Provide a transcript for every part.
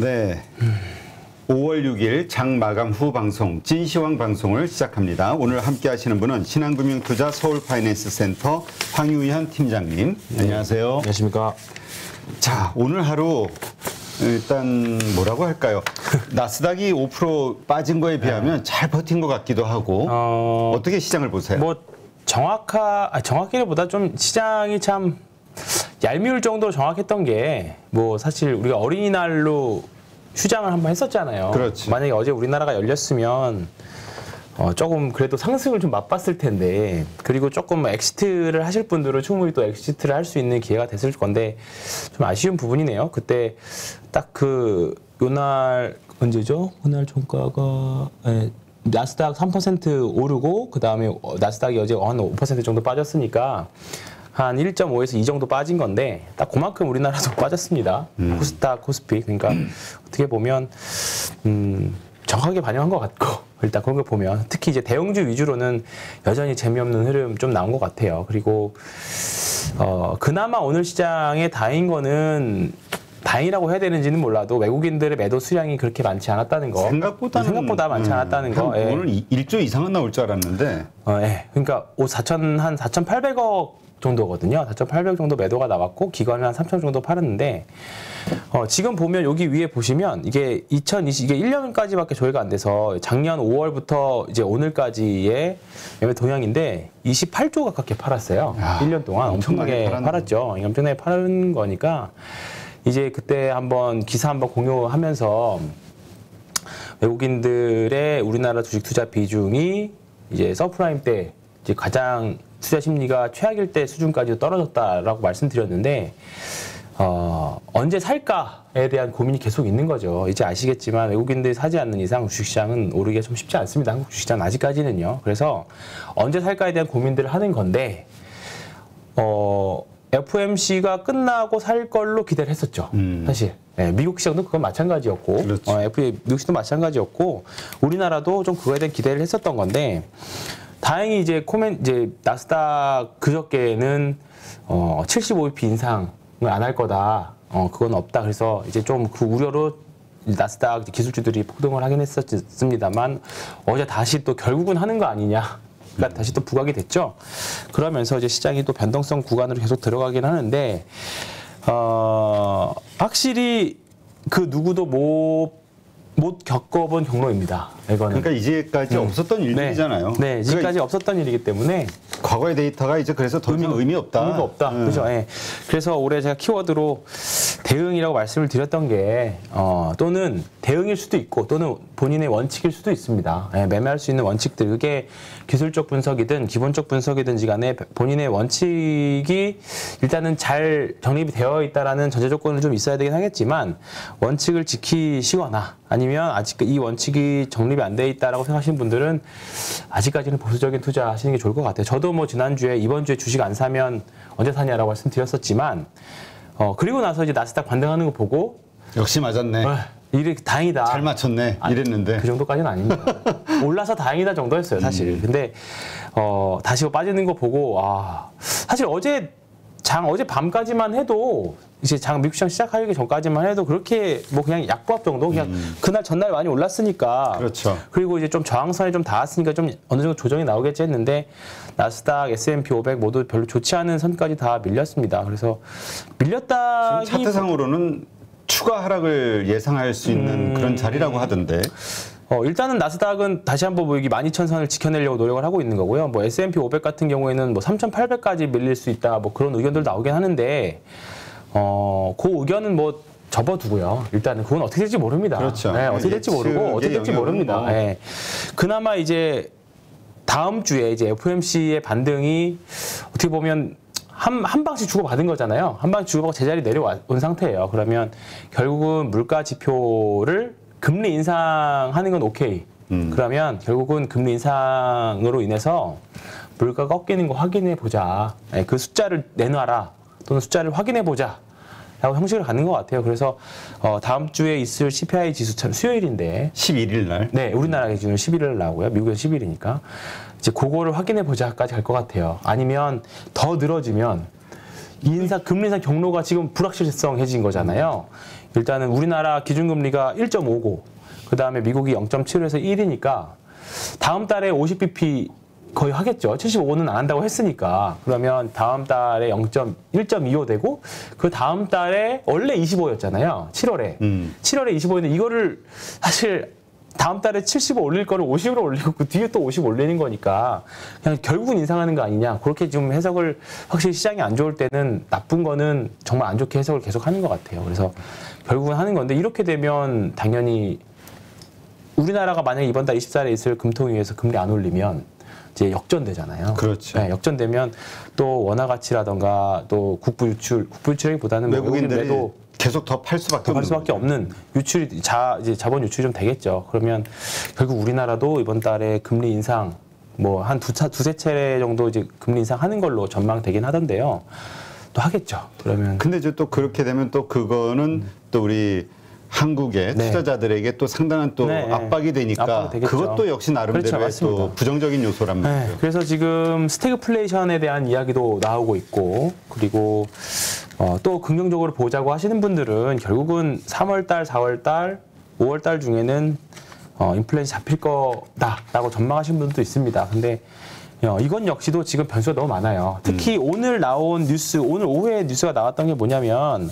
네. 5월 6일 장 마감 후 방송 찐시황 방송을 시작합니다. 오늘 함께 하시는 분은 신한금융투자 서울파이낸스센터 황유현 팀장님. 안녕하세요. 안녕하십니까. 자, 오늘 하루 일단 뭐라고 할까요? 나스닥이 5% 빠진 거에 비하면 잘 버틴 것 같기도 하고 어떻게 시장을 보세요? 뭐 정확히보다 좀 시장이 참 얄미울 정도로 정확했던 게 뭐 사실 우리가 어린이날로 휴장을 한번 했었잖아요. 그렇지. 만약에 어제 우리나라가 열렸으면 조금 그래도 상승을 좀 맛봤을 텐데, 그리고 조금 엑시트를 하실 분들은 충분히 또 엑시트를 할 수 있는 기회가 됐을 건데 좀 아쉬운 부분이네요. 그때 딱 요날 언제죠? 그날 종가가 나스닥 3% 오르고 그 다음에 나스닥이 어제 한 5% 정도 빠졌으니까 한 1.5에서 2 정도 빠진 건데 딱 그만큼 우리나라도 빠졌습니다. 코스닥, 코스피. 그러니까 어떻게 보면 정확하게 반영한 것 같고, 일단 그런 걸 보면 특히 이제 대형주 위주로는 여전히 재미없는 흐름 좀 나온 것 같아요. 그리고 그나마 오늘 시장에 다행인 다행이라고 해야 되는지는 몰라도 외국인들의 매도 수량이 그렇게 많지 않았다는 거. 생각보다 많지 않았다는 거. 오늘 1조 이상은 나올 줄 알았는데. 그러니까 한 4,800억 정도거든요. 4,800 정도 매도가 나왔고 기관은 한 3,000 정도 팔았는데 지금 보면 여기 위에 보시면 이게 1년까지밖에 조회가 안 돼서 작년 5월부터 이제 오늘까지의 매매 동향인데 28조 가깝게 팔았어요. 1년 동안 엄청나게 팔았죠. 엄청나게 파는 거니까 이제 그때 한번 기사 한번 공유하면서 외국인들의 우리나라 주식 투자 비중이 이제 서프라임 때 이제 가장 투자 심리가 최악일 때 수준까지 떨어졌다라고 말씀드렸는데 언제 살까에 대한 고민이 계속 있는 거죠. 이제 아시겠지만 외국인들이 사지 않는 이상 주식시장은 오르기가 좀 쉽지 않습니다. 한국 주식시장 아직까지는요. 그래서 언제 살까에 대한 고민들을 하는 건데 FOMC가 끝나고 살 걸로 기대를 했었죠. 사실 미국 시장도 그건 마찬가지였고, 그렇죠. 미국 시장도 마찬가지였고, 우리나라도 좀 그거에 대한 기대를 했었던 건데. 다행히 이제 나스닥 그저께는 75bp 인상을 안 할 거다. 그건 없다. 그래서 이제 좀 그 우려로 나스닥 기술주들이 폭등을 하긴 했었습니다만 어제 다시 또 결국은 하는 거 아니냐. 그러니까 다시 또 부각이 됐죠. 그러면서 이제 시장이 또 변동성 구간으로 계속 들어가긴 하는데 확실히 그 누구도 못 겪어본 경로입니다. 이거는. 그러니까 이제까지 없었던 일들이잖아요. 네, 이제까지 없었던 일이기 때문에 과거의 데이터가 이제 그래서 더 이상 의미 없다. 의미가 없다. 그렇죠. 그래서 올해 제가 키워드로 대응이라고 말씀을 드렸던 게 또는 대응일 수도 있고 또는 본인의 원칙일 수도 있습니다. 매매할 수 있는 원칙들, 그게 기술적 분석이든 기본적 분석이든지 간에 본인의 원칙이 일단은 잘 정립이 되어 있다라는 전제 조건은 좀 있어야 되긴 하겠지만 원칙을 지키시거나 아니면 아직 이 원칙이 정립이 안 돼 있다라고 생각하시는 분들은 아직까지는 보수적인 투자 하시는 게 좋을 것 같아요. 저도 뭐 지난주에 이번 주에 주식 안 사면 언제 사냐라고 말씀드렸었지만 그리고 나서 이제 나스닥 반등하는 거 보고 역시 맞았네. 이래 다행이다. 잘 맞췄네. 이랬는데. 그 정도까지는 아닙니다. 올라서 다행이다 정도였어요, 사실. 근데 다시 빠지는 거 보고 사실 어제 밤까지만 해도 이제 미국 시장 시작하기 전까지만 해도 그렇게 뭐 그냥 약보합 정도 그냥 그날 전날 많이 올랐으니까 그렇죠. 그리고 이제 좀 저항선에 좀 닿았으니까 좀 어느 정도 조정이 나오겠지 했는데 나스닥, S&P 500 모두 별로 좋지 않은 선까지 다 밀렸습니다. 그래서 밀렸다. 지금 차트상으로는 추가 하락을 예상할 수 있는 그런 자리라고 하던데. 일단은 나스닥은 다시 한번 뭐 여기 12,000선을 지켜내려고 노력을 하고 있는 거고요. 뭐 S&P 500 같은 경우에는 뭐 3,800까지 밀릴 수 있다. 뭐 그런 의견들 나오긴 하는데, 그 의견은 뭐 접어두고요. 일단은 그건 어떻게 될지 모릅니다. 그렇죠. 어떻게 될지 모르고 어떻게 될지 모릅니다. 그나마 이제 다음 주에 이제 FOMC의 반등이 어떻게 보면 한 방씩 주고받은 거잖아요. 한 방씩 주고받고 제자리 내려온 상태예요. 그러면 결국은 물가 지표를 금리 인상하는 건 오케이. 그러면 결국은 금리 인상으로 인해서 물가가 꺾이는 거 확인해 보자. 그 숫자를 내놔라. 또는 숫자를 확인해 보자. 라고 형식을 갖는 것 같아요. 그래서 다음 주에 있을 CPI 지수 참 수요일인데 11일 날. 네, 우리나라 기준으로 11일 날 나오고요. 미국에서 10일이니까 이제 그거를 확인해 보자까지 갈 것 같아요. 아니면 더 늘어지면 금리 인상 경로가 지금 불확실성해진 거잖아요. 일단은 우리나라 기준금리가 1.59, 그 다음에 미국이 0.75에서 1이니까 다음 달에 50bp 거의 하겠죠. 75는 안 한다고 했으니까. 그러면 다음 달에 1.25 되고 그 다음 달에 원래 25였잖아요. 7월에. 7월에 25인데 이거를 사실 다음 달에 75 올릴 거를 50으로 올리고 그 뒤에 또 50 올리는 거니까 그냥 결국은 인상하는 거 아니냐. 그렇게 좀 해석을 확실히 시장이 안 좋을 때는 나쁜 거는 정말 안 좋게 해석을 계속 하는 것 같아요. 그래서 결국은 하는 건데 이렇게 되면 당연히 우리나라가 만약에 이번 달 24일에 있을 금통위에서 금리 안 올리면 이제 역전되잖아요. 그렇죠. 네, 역전되면 또 원화 가치라던가 또 국부 유출이보다는 외국인들이 계속 더 팔 수밖에 없는 유출이 이제 자본 유출이 좀 되겠죠. 그러면 결국 우리나라도 이번 달에 금리 인상 뭐 한 두세 차례 정도 이제 금리 인상하는 걸로 전망되긴 하던데요. 또 하겠죠. 그러면 근데 이제 또 그렇게 되면 또 그거는 또 우리 한국의 네. 투자자들에게 또 상당한 또 네. 압박이 되니까 압박이 되겠죠. 그것도 역시 나름대로의 그렇죠, 또 부정적인 요소란 말이죠. 네, 그래서 지금 스태그플레이션에 대한 이야기도 나오고 있고 그리고 또 긍정적으로 보자고 하시는 분들은 결국은 3월달, 4월달, 5월달 중에는 인플레이션 잡힐 거다라고 전망하시는 분들도 있습니다. 근데 이건 역시도 지금 변수가 너무 많아요. 특히 오늘 나온 뉴스, 오늘 오후에 뉴스가 나왔던 게 뭐냐면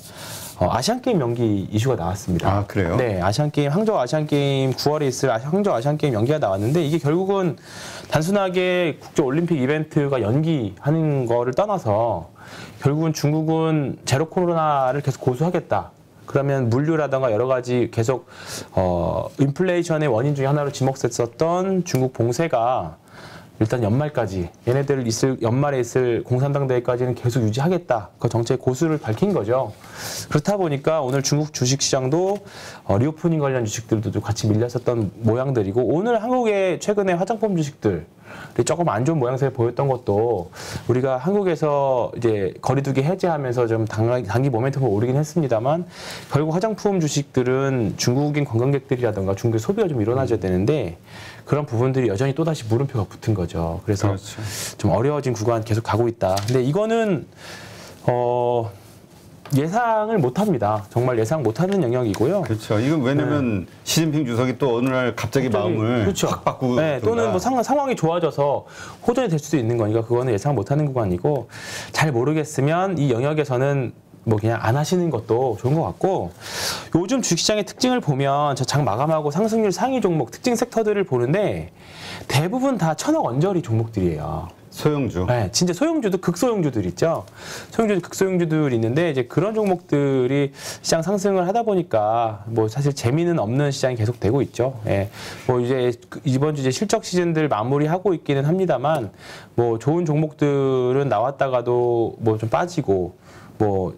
아시안게임 연기 이슈가 나왔습니다. 아, 그래요? 네, 항저우 아시안게임 9월에 있을 항저우 아시안게임 연기가 나왔는데 이게 결국은 단순하게 국제올림픽 이벤트가 연기하는 거를 떠나서 결국은 중국은 제로 코로나를 계속 고수하겠다. 그러면 물류라든가 여러 가지 계속 인플레이션의 원인 중에 하나로 지목됐었던 중국 봉쇄가 일단 연말까지 연말에 있을 공산당 대회까지는 계속 유지하겠다. 그 정책 고수를 밝힌 거죠. 그렇다 보니까 오늘 중국 주식시장도 리오프닝 관련 주식들도 같이 밀렸었던 모양들이고 오늘 한국의 최근에 화장품 주식들이 조금 안 좋은 모양새를 보였던 것도 우리가 한국에서 이제 거리두기 해제하면서 좀 단기 모멘텀을 오르긴 했습니다만 결국 화장품 주식들은 중국인 관광객들이라든가 중국의 소비가 좀 일어나줘야 되는데 그런 부분들이 여전히 또다시 물음표가 붙은 거죠. 그래서 그렇죠. 좀 어려워진 구간 계속 가고 있다. 근데 이거는 예상을 못합니다. 정말 예상 못하는 영역이고요. 그렇죠. 이건 왜냐면 시진핑 주석이 또 어느 날 갑자기 마음을 그렇죠. 확 바꾸고 네, 또는 뭐 상황이 좋아져서 호전이 될 수도 있는 거니까 그거는 예상 못하는 구간이고 잘 모르겠으면 이 영역에서는 뭐 그냥 안 하시는 것도 좋은 것 같고 요즘 주식시장의 특징을 보면 저 장 마감하고 상승률 상위 종목 특징 섹터들을 보는데 대부분 다 천억 언저리 종목들이에요. 소형주. 네, 진짜 소형주도 극소형주들 있죠. 극소형주들 있는데 이제 그런 종목들이 시장 상승을 하다 보니까 뭐 사실 재미는 없는 시장이 계속 되고 있죠. 예. 뭐 이제 이번 주 이제 실적 시즌들 마무리하고 있기는 합니다만 뭐 좋은 종목들은 나왔다가도 뭐 좀 빠지고 뭐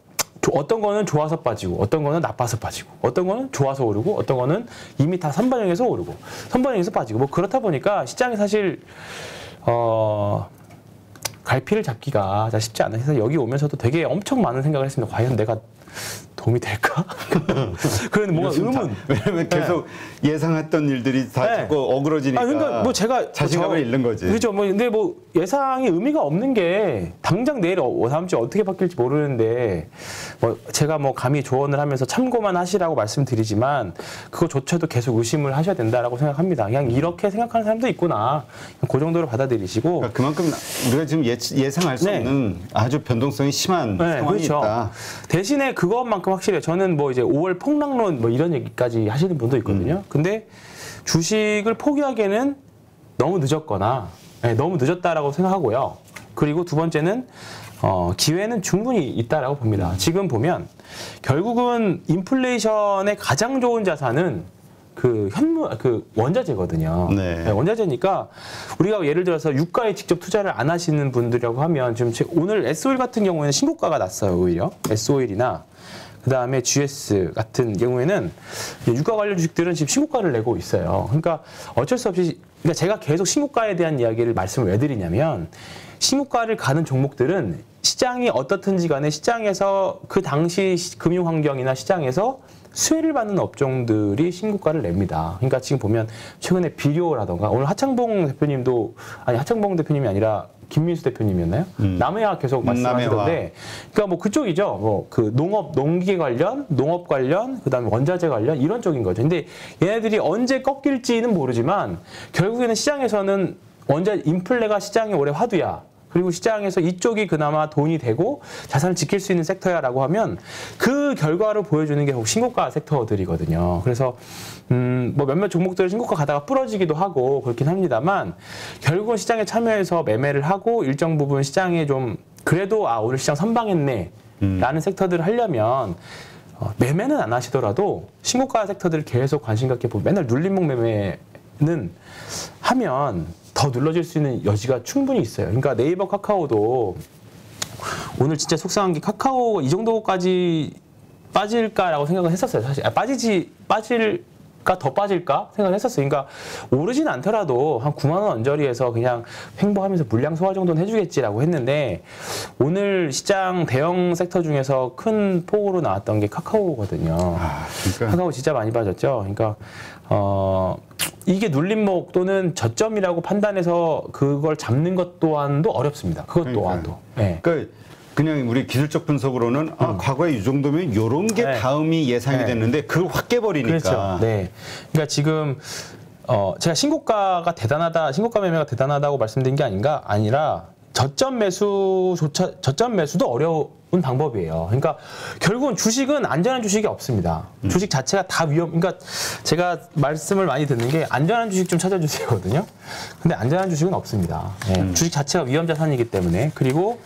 어떤 거는 좋아서 빠지고 어떤 거는 나빠서 빠지고 어떤 거는 좋아서 오르고 어떤 거는 이미 다 선반영해서 오르고 선반영해서 빠지고 뭐 그렇다 보니까 시장이 사실 갈피를 잡기가 쉽지 않아요. 그래서 여기 오면서도 되게 엄청 많은 생각을 했습니다. 과연 내가 도움이 될까? 그런 뭔가 의문. 왜냐면 계속 예상했던 일들이 다 자꾸 어그러지니까. 그러니까 뭐 제가 자신감을 잃는 거지. 그렇죠. 뭐 근데 뭐 예상이 의미가 없는 게 당장 내일 다음 주에 어떻게 바뀔지 모르는데 뭐 제가 뭐 감히 조언을 하면서 참고만 하시라고 말씀드리지만 그거조차도 계속 의심을 하셔야 된다라고 생각합니다. 그냥 이렇게 생각하는 사람도 있구나. 그 정도로 받아들이시고. 그러니까 그만큼 우리가 지금 예상할 수 없는 아주 변동성이 심한 상황이 그렇죠. 있다. 대신에 그것만큼 확실해요. 저는 뭐 이제 5월 폭락론 뭐 이런 얘기까지 하시는 분도 있거든요. 근데 주식을 포기하기에는 너무 늦었거나 너무 늦었다라고 생각하고요. 그리고 두 번째는 기회는 충분히 있다라고 봅니다. 지금 보면 결국은 인플레이션에 가장 좋은 자산은 그 원자재거든요. 네. 원자재니까 우리가 예를 들어서 유가에 직접 투자를 안 하시는 분들이라고 하면 지금 오늘 S-오일 같은 경우에는 신고가가 났어요. 오히려 S-오일이나 그다음에 GS 같은 경우에는 유가 관련 주식들은 지금 신고가를 내고 있어요. 그러니까 어쩔 수 없이 그러니까 제가 계속 신고가에 대한 이야기를 말씀을 왜 드리냐면 신고가를 가는 종목들은 시장이 어떻든지 간에 시장에서 그 당시 금융 환경이나 시장에서 수혜를 받는 업종들이 신고가를 냅니다. 그러니까 지금 보면 최근에 비료라던가 오늘 하창봉 대표님이 아니라 김민수 대표님이었나요? 남해화 계속 말씀하시던데, 그러니까 뭐 그쪽이죠. 뭐 그 농기계 관련, 농업 관련, 그다음에 원자재 관련 이런 쪽인 거죠. 근데 얘네들이 언제 꺾일지는 모르지만 결국에는 시장에서는 인플레가 시장의 올해 화두야. 그리고 시장에서 이쪽이 그나마 돈이 되고 자산을 지킬 수 있는 섹터야라고 하면 그 결과를 보여주는 게 신고가 섹터들이거든요. 그래서 뭐 몇몇 종목들은 신고가 가다가 부러지기도 하고 그렇긴 합니다만 결국은 시장에 참여해서 매매를 하고 일정 부분 시장에 좀 그래도 오늘 시장 선방했네 라는 섹터들을 하려면 매매는 안 하시더라도 신고가 섹터들을 계속 관심 갖게 보고 맨날 눌림목 매매는 하면 더 눌러질 수 있는 여지가 충분히 있어요. 그러니까 네이버 카카오도 오늘 진짜 속상한 게 카카오가 이 정도까지 빠질까라고 생각을 했었어요. 사실 빠질까 더 빠질까 생각을 했었어요. 그러니까 오르진 않더라도 한 9만 원 언저리에서 그냥 횡보하면서 물량 소화 정도는 해주겠지라고 했는데 오늘 시장 대형 섹터 중에서 큰 폭으로 나왔던 게 카카오거든요. 그러니까. 카카오 진짜 많이 빠졌죠. 그러니까 이게 눌림목 또는 저점이라고 판단해서 그걸 잡는 것 또한도 어렵습니다. 그것 또한도. 네. 그러니까 그냥 우리 기술적 분석으로는 과거에 이 정도면 이런 게 네. 다음이 예상이 네. 됐는데 그걸 확 깨버리니까. 그렇죠. 네. 그러니까 지금 제가 신고가 매매가 대단하다고 말씀드린 게 아니라 저점 매수도 어려운 방법이에요. 그러니까 결국은 주식은 안전한 주식이 없습니다. 주식 자체가 다 그러니까 제가 말씀을 많이 듣는 게 안전한 주식 좀 찾아주세요거든요. 근데 안전한 주식은 없습니다. 네. 주식 자체가 위험 자산이기 때문에 그리고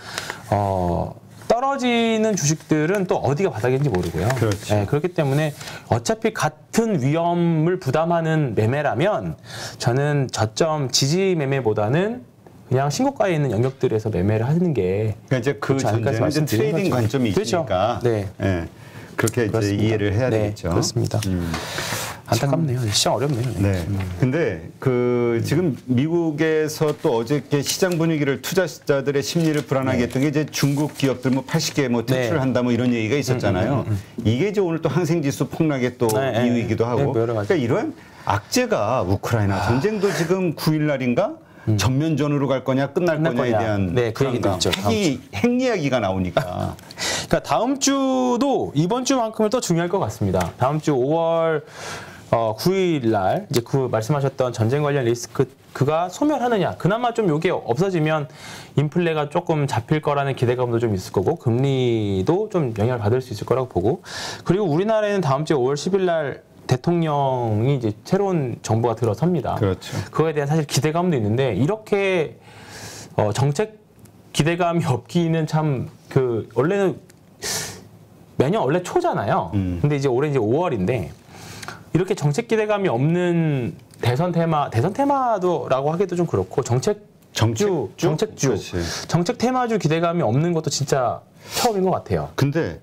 떨어지는 주식들은 또 어디가 바닥인지 모르고요. 그렇죠. 네, 그렇기 때문에 어차피 같은 위험을 부담하는 매매라면 저는 저점 지지 매매보다는 그냥 신고가에 있는 영역들에서 매매를 하는 게 그러니까 이제 그 전제는 이제 트레이딩 거죠. 관점이 그렇죠. 있으니까 네. 네. 그렇게 이제 이해를 해야 되겠죠. 그렇습니다. 안타깝네요. 시장 어렵네요. 네. 근데 그 지금 미국에서 또 어저께 시장 분위기를 투자자들의 심리를 불안하게 했던 게 이제 중국 기업들 뭐 80개 뭐 퇴출을 한다 뭐 이런 얘기가 있었잖아요. 이게 이제 오늘 또 항생지수 폭락의 또 이유이기도 하고. 그러니까 이런 악재가 우크라이나 전쟁도 지금 9일 날인가? 전면전으로 갈 거냐 끝날 거냐에 대한 그 얘기도 있죠. 핵 이야기가 나오니까. 그러니까 다음 주도 이번 주만큼은 또 중요할 것 같습니다. 다음 주 5월 9일 날 이제 그 말씀하셨던 전쟁 관련 리스크가 소멸하느냐. 그나마 좀 이게 없어지면 인플레가 조금 잡힐 거라는 기대감도 좀 있을 거고 금리도 좀 영향을 받을 수 있을 거라고 보고 그리고 우리나라에는 다음 주 5월 10일 날 대통령이 이제 새로운 정부가 들어섭니다. 그렇죠. 그거에 대한 사실 기대감도 있는데 이렇게 정책 기대감이 없기는 참 원래는 매년 원래 초잖아요. 근데 이제 올해 이제 5월인데 이렇게 정책 기대감이 없는 대선 테마도라고 하기도 좀 그렇고 정책주 정책 테마주 기대감이 없는 것도 진짜 처음인 것 같아요. 근데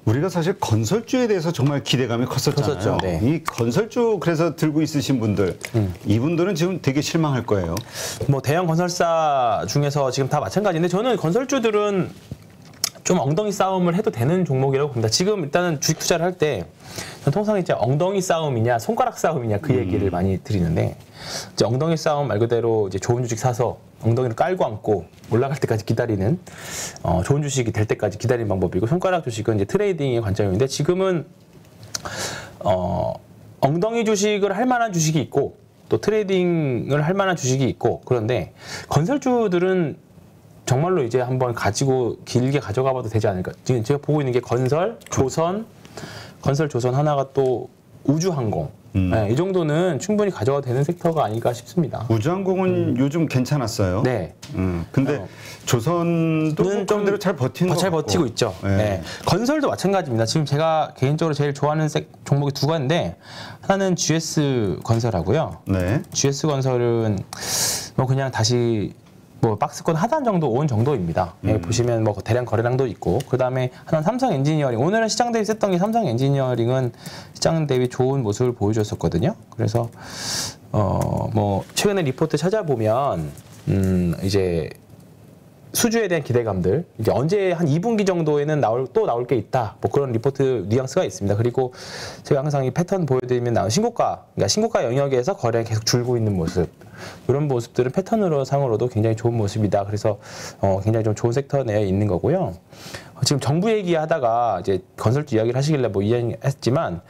우리가 사실 건설주에 대해서 정말 기대감이 컸었잖아요. 네. 이 건설주 그래서 들고 있으신 분들, 이분들은 지금 되게 실망할 거예요. 뭐 대형 건설사 중에서 지금 다 마찬가지인데 저는 건설주들은 좀 엉덩이 싸움을 해도 되는 종목이라고 봅니다. 지금 일단은 주식 투자를 할 때 통상 이제 엉덩이 싸움이냐 손가락 싸움이냐 그 얘기를 많이 드리는데 이제 엉덩이 싸움 말 그대로 이제 좋은 주식 사서 엉덩이를 깔고 앉고 올라갈 때까지 기다리는 좋은 주식이 될 때까지 기다리는 방법이고 손가락 주식은 이제 트레이딩의 관점인데 지금은 엉덩이 주식을 할 만한 주식이 있고 또 트레이딩을 할 만한 주식이 있고 그런데 건설주들은 정말로 이제 한번 가지고 길게 가져가 봐도 되지 않을까. 지금 제가 보고 있는 게 건설, 조선 하나가 또 우주항공. 네, 이 정도는 충분히 가져가도 되는 섹터가 아닐까 싶습니다. 우주항공은 요즘 괜찮았어요. 네. 근데 조선도 좀 대로 잘 버티는 것 잘 같고. 버티고 있죠. 네. 네. 건설도 마찬가지입니다. 지금 제가 개인적으로 제일 좋아하는 종목이 두 가지인데 하나는 GS 건설하고요. 네. GS 건설은 뭐 그냥 다시 뭐 박스권 하단 정도 온 정도입니다. 예, 보시면 뭐 대량 거래량도 있고 그 다음에 하나 삼성 엔지니어링 오늘은 시장 대비 셌던 게 삼성 엔지니어링은 시장 대비 좋은 모습을 보여줬었거든요. 그래서 뭐 최근에 리포트 찾아보면 이제 수주에 대한 기대감들, 이제 언제 한 2분기 정도에는 또 나올 게 있다. 뭐 그런 리포트 뉘앙스가 있습니다. 그리고 제가 항상 이 패턴 보여드리면 나온 신고가, 그러니까 신고가 영역에서 거래가 계속 줄고 있는 모습. 이런 모습들은 패턴으로 상으로도 굉장히 좋은 모습이다. 그래서 굉장히 좀 좋은 섹터 내에 있는 거고요. 지금 정부 얘기하다가 이제 건설주 이야기를 하시길래 뭐 이해했지만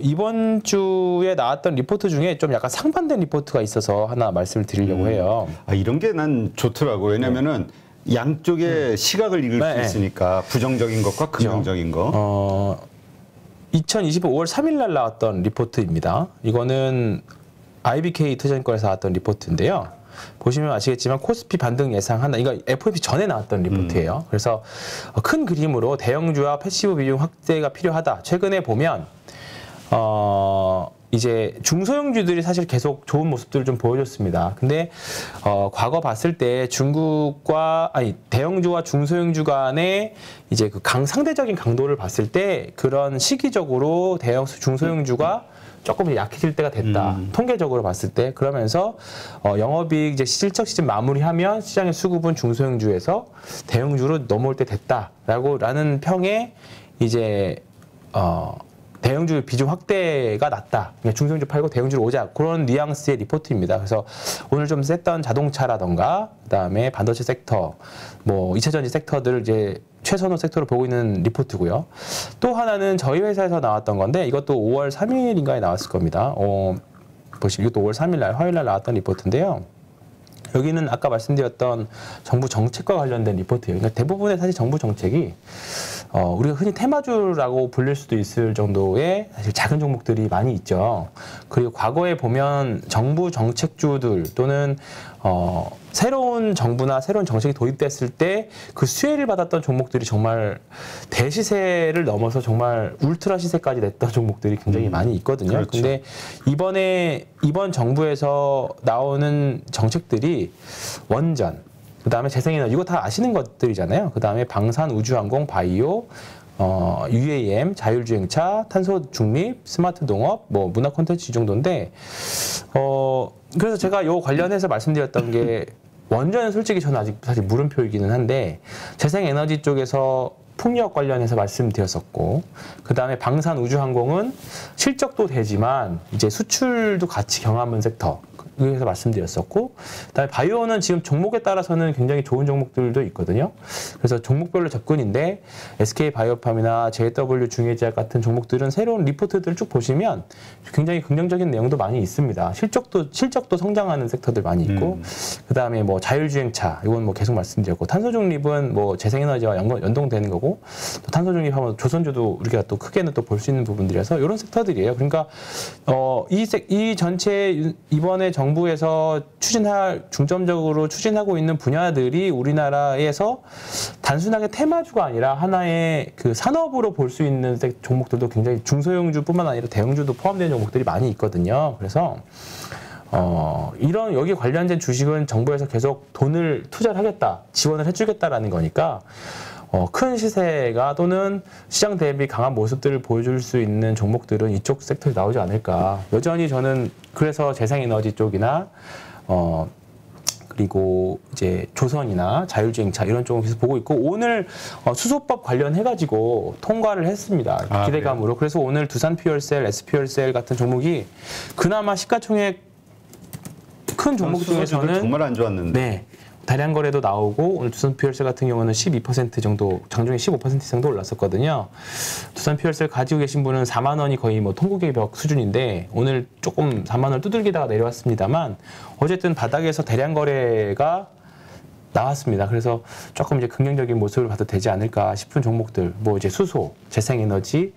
이번 주에 나왔던 리포트 중에 좀 약간 상반된 리포트가 있어서 하나 말씀을 드리려고 해요. 아, 이런 게 난 좋더라고. 왜냐면은 양쪽의 시각을 읽을 수 있으니까 부정적인 것과 긍정적인 거. 2025 5월 3일 날 나왔던 리포트입니다. 이거는 IBK 투자증권에서 나왔던 리포트인데요. 보시면 아시겠지만 코스피 반등 예상한다. 이거 FOMC 전에 나왔던 리포트예요. 그래서 큰 그림으로 대형주와 패시브 비중 확대가 필요하다. 최근에 보면 이제 중소형주들이 사실 계속 좋은 모습들을 좀 보여줬습니다. 근데 과거 봤을 때 대형주와 중소형주 간의 이제 그 상대적인 강도를 봤을 때 그런 시기적으로 중소형주가 조금 약해질 때가 됐다. 통계적으로 봤을 때. 그러면서 영업이익 이제 실적 시즌 마무리하면 시장의 수급은 중소형주에서 대형주로 넘어올 때 됐다라는 평에 이제 대형주 비중 확대가 낮다. 그러니까 중소형주 팔고 대형주로 오자. 그런 뉘앙스의 리포트입니다. 그래서 오늘 좀 셌던 자동차라던가 그다음에 반도체 섹터, 뭐 2차 전지 섹터들을 이제 최선호 섹터로 보고 있는 리포트고요. 또 하나는 저희 회사에서 나왔던 건데 이것도 5월 3일인가에 나왔을 겁니다. 보시면 이것도 5월 3일 날 화요일 날 나왔던 리포트인데요. 여기는 아까 말씀드렸던 정부 정책과 관련된 리포트예요. 그러니까 대부분의 사실 정부 정책이 우리가 흔히 테마주라고 불릴 수도 있을 정도의 사실 작은 종목들이 많이 있죠. 그리고 과거에 보면 정부 정책주들 또는 새로운 정부나 새로운 정책이 도입됐을 때 그 수혜를 받았던 종목들이 정말 대시세를 넘어서 정말 울트라 시세까지 냈던 종목들이 굉장히 많이 있거든요. 그렇죠. 근데 이번 정부에서 나오는 정책들이 원전, 그다음에 재생에너지, 이거 다 아시는 것들이잖아요. 그다음에 방산, 우주항공, 바이오, UAM, 자율주행차, 탄소 중립, 스마트 농업, 뭐 문화 콘텐츠 이 정도인데 그래서 제가 요 관련해서 말씀드렸던 게 원전은 솔직히 저는 아직 사실 물음표이기는 한데 재생에너지 쪽에서 풍력 관련해서 말씀드렸었고, 그 다음에 방산 우주항공은 실적도 되지만 이제 수출도 같이 경험하는 sek터. 그래서 말씀드렸었고, 그다음에 바이오는 지금 종목에 따라서는 굉장히 좋은 종목들도 있거든요. 그래서 종목별로 접근인데 SK 바이오팜이나 JW 중해제약 같은 종목들은 새로운 리포트들을 쭉 보시면 굉장히 긍정적인 내용도 많이 있습니다. 실적도 성장하는 섹터들 많이 있고, 그다음에 뭐 자율주행차 이건 뭐 계속 말씀드렸고, 탄소중립은 뭐 재생에너지와 연동되는 거고, 또 탄소중립하면 조선주도 우리가 또 크게는 또 볼 수 있는 부분들이라서 이런 섹터들이에요. 그러니까 이 전체 이번에 정부에서 중점적으로 추진하고 있는 분야들이 우리나라에서 단순하게 테마주가 아니라 하나의 그 산업으로 볼 수 있는 종목들도 굉장히 중소형주뿐만 아니라 대형주도 포함되는 종목들이 많이 있거든요. 그래서 이런 여기 관련된 주식은 정부에서 계속 돈을 투자를 하겠다, 지원을 해주겠다라는 거니까 큰 시세가 또는 시장 대비 강한 모습들을 보여줄 수 있는 종목들은 이쪽 섹터에 나오지 않을까. 여전히 저는 그래서 재생에너지 쪽이나 그리고 이제 조선이나 자율주행차 이런 쪽을 계속 보고 있고, 오늘 수소법 관련해가지고 통과를 했습니다. 기대감으로. 그래서 오늘 두산퓨얼셀, S퓨얼셀 같은 종목이 그나마 시가총액 큰 종목 중에서는 정말 안 좋았는데. 네. 다량 거래도 나오고, 오늘 두산퓨얼셀 같은 경우는 12% 정도, 장중에 15% 정도 올랐었거든요. 두산퓨얼셀 가지고 계신 분은 4만 원이 거의 뭐 통곡의 벽 수준인데 오늘 조금 4만 원을 두들기다가 내려왔습니다만 어쨌든 바닥에서 대량 거래가 나왔습니다. 그래서 조금 이제 긍정적인 모습을 봐도 되지 않을까 싶은 종목들, 뭐 이제 수소, 재생에너지,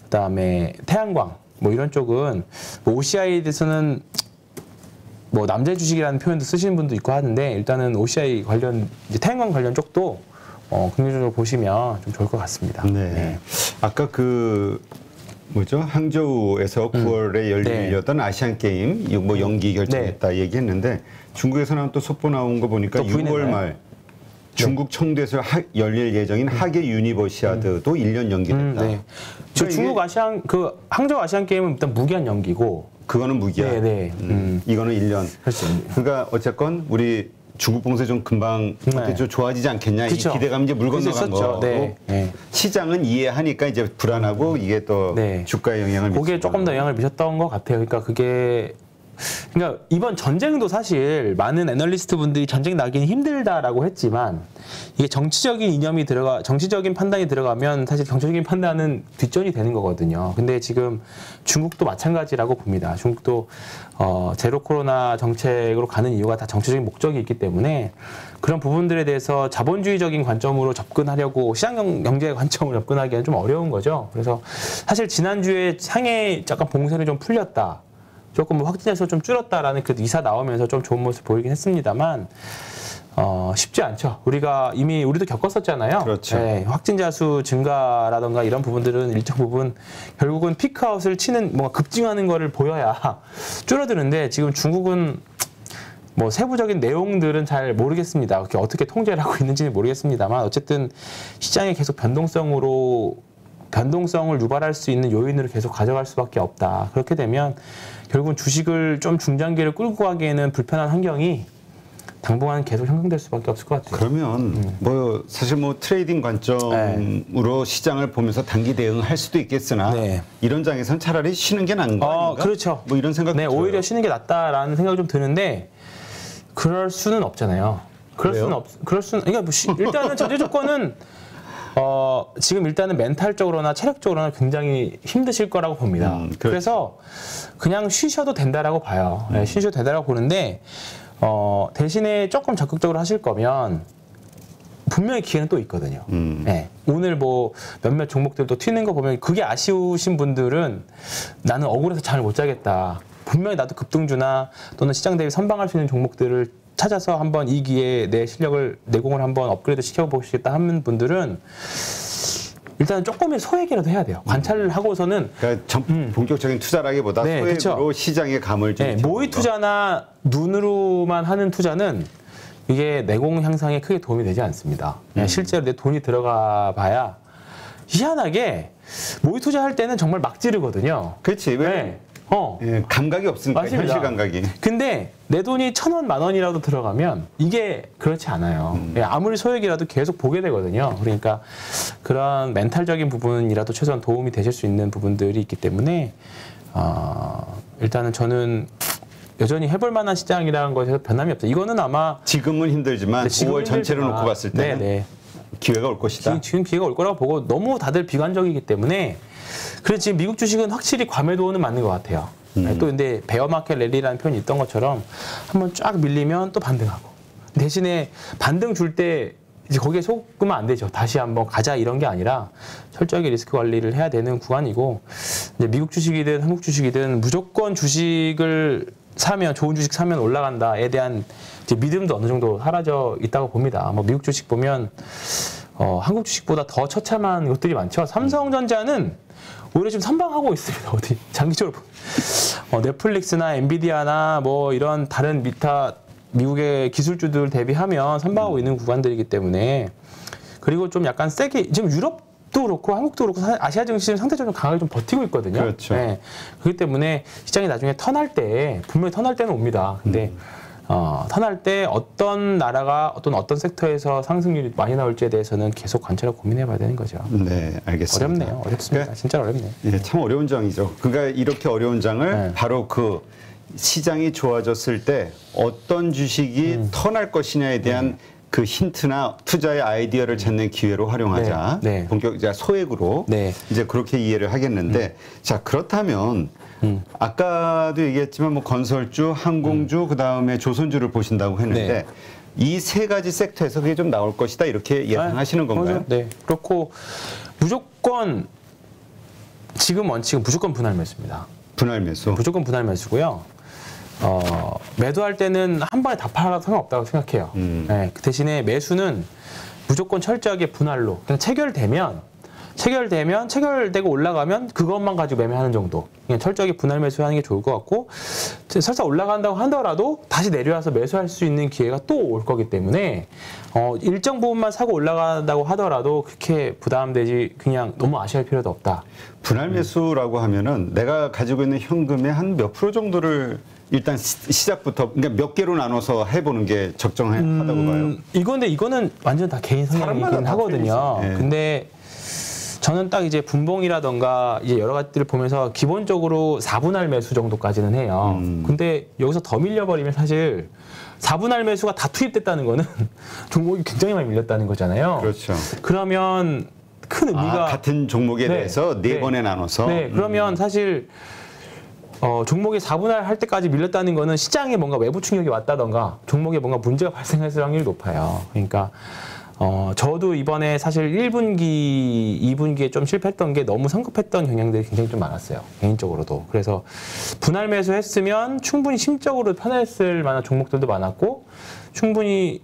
그다음에 태양광, 뭐 이런 쪽은 뭐 OCI에 대해서는 뭐 남자 주식이라는 표현도 쓰시는 분도 있고 하는데, 일단은 OCI 관련, 이제 태양광 관련 쪽도 긍정적으로 보시면 좀 좋을 것 같습니다. 네. 아까 항저우에서 9월에 열리려던 아시안 게임 뭐 연기 결정했다 얘기했는데, 중국에서 나온 또 속보 나온 거 보니까 6월 말 중국 청도에서 열릴 예정인 하계 유니버시아드도 1년 연기됐다. 네. 중국 항저우 아시안 게임은 일단 무기한 연기고, 그거는 무기야. 네. 이거는 1년. 그렇죠. 그러니까 어쨌건 우리 중국 봉쇄 좀 금방 네. 좀 좋아지지 않겠냐 그쵸. 이 기대감이 이제 물 건너간 거고 네. 네. 시장은 이해하니까 이제 불안하고 이게 또 네. 주가에 영향을 미치고 그게 조금 더 영향을 미쳤던 것 같아요. 그러니까 이번 전쟁도 사실 많은 애널리스트 분들이 전쟁 나기는 힘들다라고 했지만 이게 정치적인 이념이 정치적인 판단이 들어가면 사실 정치적인 판단은 뒷전이 되는 거거든요. 근데 지금 중국도 마찬가지라고 봅니다. 중국도 제로 코로나 정책으로 가는 이유가 다 정치적인 목적이 있기 때문에 그런 부분들에 대해서 자본주의적인 관점으로 접근하려고 시장 경제의 관점으로 접근하기에는 좀 어려운 거죠. 그래서 사실 지난주에 상해 약간 봉쇄를 좀 풀렸다. 조금 확진자 수 좀 줄었다라는 그 이사 나오면서 좀 좋은 모습 보이긴 했습니다만 쉽지 않죠. 우리도 겪었었잖아요. 그렇죠. 네, 확진자 수 증가라던가 이런 부분들은 일정 부분 결국은 피크아웃을 치는 뭔가 급증하는 거를 보여야 줄어드는데 지금 중국은 뭐 세부적인 내용들은 잘 모르겠습니다. 어떻게 통제를 하고 있는지는 모르겠습니다만 어쨌든 시장의 계속 변동성을 유발할 수 있는 요인으로 계속 가져갈 수밖에 없다. 그렇게 되면 결국은 주식을 좀 중장기를 끌고 가기에는 불편한 환경이 당분간 계속 형성될 수밖에 없을 것 같아요. 그러면 뭐 사실 뭐 트레이딩 관점으로 시장을 보면서 단기 대응할 수도 있겠으나 네. 이런 장에서는 차라리 쉬는 게 나은 거 아닌가? 그렇죠. 뭐 이런 생각도 네, 들어요. 오히려 쉬는 게 낫다라는 생각이 좀 드는데 그럴 수는 없잖아요. 그러니까 일단은 전제 조건은 지금 일단은 멘탈적으로나 체력적으로나 굉장히 힘드실 거라고 봅니다. 그렇죠. 그래서 그냥 쉬셔도 된다라고 봐요. 네, 쉬셔도 된다라고 보는데 대신에 조금 적극적으로 하실 거면 분명히 기회는 또 있거든요. 네, 오늘 뭐 몇몇 종목들도 튀는 거 보면 그게 아쉬우신 분들은 나는 억울해서 잠을 못 자겠다. 분명히 나도 급등주나 또는 시장 대비 선방할 수 있는 종목들을 찾아서 한번 이 기회에 내 실력을 내공을 한번 업그레이드 시켜보시겠다 하는 분들은 일단은 조금의 소액이라도 해야 돼요. 관찰을 하고서는 그러니까 본격적인 투자라기보다 네, 소액으로 그쵸. 시장의 감을 좀 네, 모의 투자나 눈으로만 하는 투자는 이게 내공 향상에 크게 도움이 되지 않습니다. 실제로 내 돈이 들어가 봐야 희한하게 모의 투자할 때는 정말 막 지르거든요. 그렇지. 왜? 네. 예, 감각이 없으니까 맞습니다. 현실 감각이. 근데 내 돈이 1,000원, 10,000원이라도 들어가면 이게 그렇지 않아요. 아무리 소액이라도 계속 보게 되거든요. 그러니까 그런 멘탈적인 부분이라도 최소한 도움이 되실 수 있는 부분들이 있기 때문에 일단은 저는 여전히 해볼 만한 시장이라는 것에서 변함이 없어요. 이거는 아마 지금은 힘들지만 지금은 5월 전체를 힘들지만, 놓고 봤을 때는 네네. 기회가 올 것이다. 지금 기회가 올 거라고 보고 너무 다들 비관적이기 때문에 그래서 지금 미국 주식은 확실히 과매도는 맞는 것 같아요. 또 근데 베어마켓 랠리라는 표현이 있던 것처럼 한번 쫙 밀리면 또 반등하고 대신에 반등 줄 때 이제 거기에 속으면 안 되죠. 다시 한번 가자 이런 게 아니라 철저하게 리스크 관리를 해야 되는 구간이고 이제 미국 주식이든 한국 주식이든 무조건 주식을 사면 좋은 주식 사면 올라간다에 대한 이제 믿음도 어느 정도 사라져 있다고 봅니다. 뭐 미국 주식 보면 한국 주식보다 더 처참한 것들이 많죠. 삼성전자는 오히려 지금 선방하고 있습니다. 어디 장기적으로 넷플릭스나 엔비디아나 뭐 이런 다른 미국의 기술주들 대비하면 선방하고 있는 구간들이기 때문에 그리고 좀 약간 세게 지금 유럽도 그렇고 한국도 그렇고 아시아 증시는 상대적으로 강하게 좀 버티고 있거든요. 그렇죠. 네. 그렇기 때문에 시장이 나중에 턴할 때 분명히 턴할 때는 옵니다. 근데 턴할 때 어떤 나라가 어떤 섹터에서 상승률이 많이 나올지에 대해서는 계속 관찰하고 고민해봐야 되는 거죠. 네, 알겠습니다. 어렵네요. 어렵습니다. 진짜 어렵네요. 예, 참 어려운 장이죠. 그러니까 이렇게 어려운 장을 네. 바로 그 시장이 좋아졌을 때 어떤 주식이 턴할 것이냐에 대한 그 힌트나 투자의 아이디어를 찾는 기회로 활용하자. 네, 네. 본격 이제 소액으로 네. 이제 그렇게 이해를 하겠는데 자 그렇다면 아까도 얘기했지만 뭐 건설주, 항공주, 그 다음에 조선주를 보신다고 했는데 네. 이 세 가지 섹터에서 그게 좀 나올 것이다 이렇게 예상하시는 건가요? 네. 그렇고 무조건 지금 원칙은 무조건 분할 매수입니다. 분할 매수. 무조건 분할 매수고요. 매도할 때는 한 번에 다 팔아도 상관없다고 생각해요. 네, 그 대신에 매수는 무조건 철저하게 분할로 그냥 체결되면 체결되고 올라가면 그것만 가지고 매매하는 정도. 그냥 철저하게 분할 매수하는 게 좋을 것 같고 설사 올라간다고 하더라도 다시 내려와서 매수할 수 있는 기회가 또 올 거기 때문에 일정 부분만 사고 올라간다고 하더라도 그렇게 부담되지 그냥 너무 아쉬울 필요도 없다. 분할 매수라고 하면은 내가 가지고 있는 현금의 한 몇 프로 정도를 일단 시작부터 그러니까 몇 개로 나눠서 해보는 게 적정하다고 봐요. 이거는 완전 다 개인 성향이긴 하거든요. 네. 근데 저는 딱 이제 분봉이라던가 이제 여러 가지들을 보면서 기본적으로 4분할 매수 정도까지는 해요. 근데 여기서 더 밀려버리면 사실 4분할 매수가 다 투입됐다는 거는 종목이 굉장히 많이 밀렸다는 거잖아요. 그렇죠. 그러면 큰 의미가 같은 종목에 대해서 네 번에 나눠서. 네, 그러면 사실 종목이 4분할 할 때까지 밀렸다는 거는 시장에 뭔가 외부 충격이 왔다던가 종목에 뭔가 문제가 발생했을 확률이 높아요. 그러니까 저도 이번에 사실 1분기, 2분기에 좀 실패했던 게 너무 성급했던 경향들이 굉장히 좀 많았어요. 개인적으로도. 그래서 분할 매수했으면 충분히 심적으로 편했을 만한 종목들도 많았고 충분히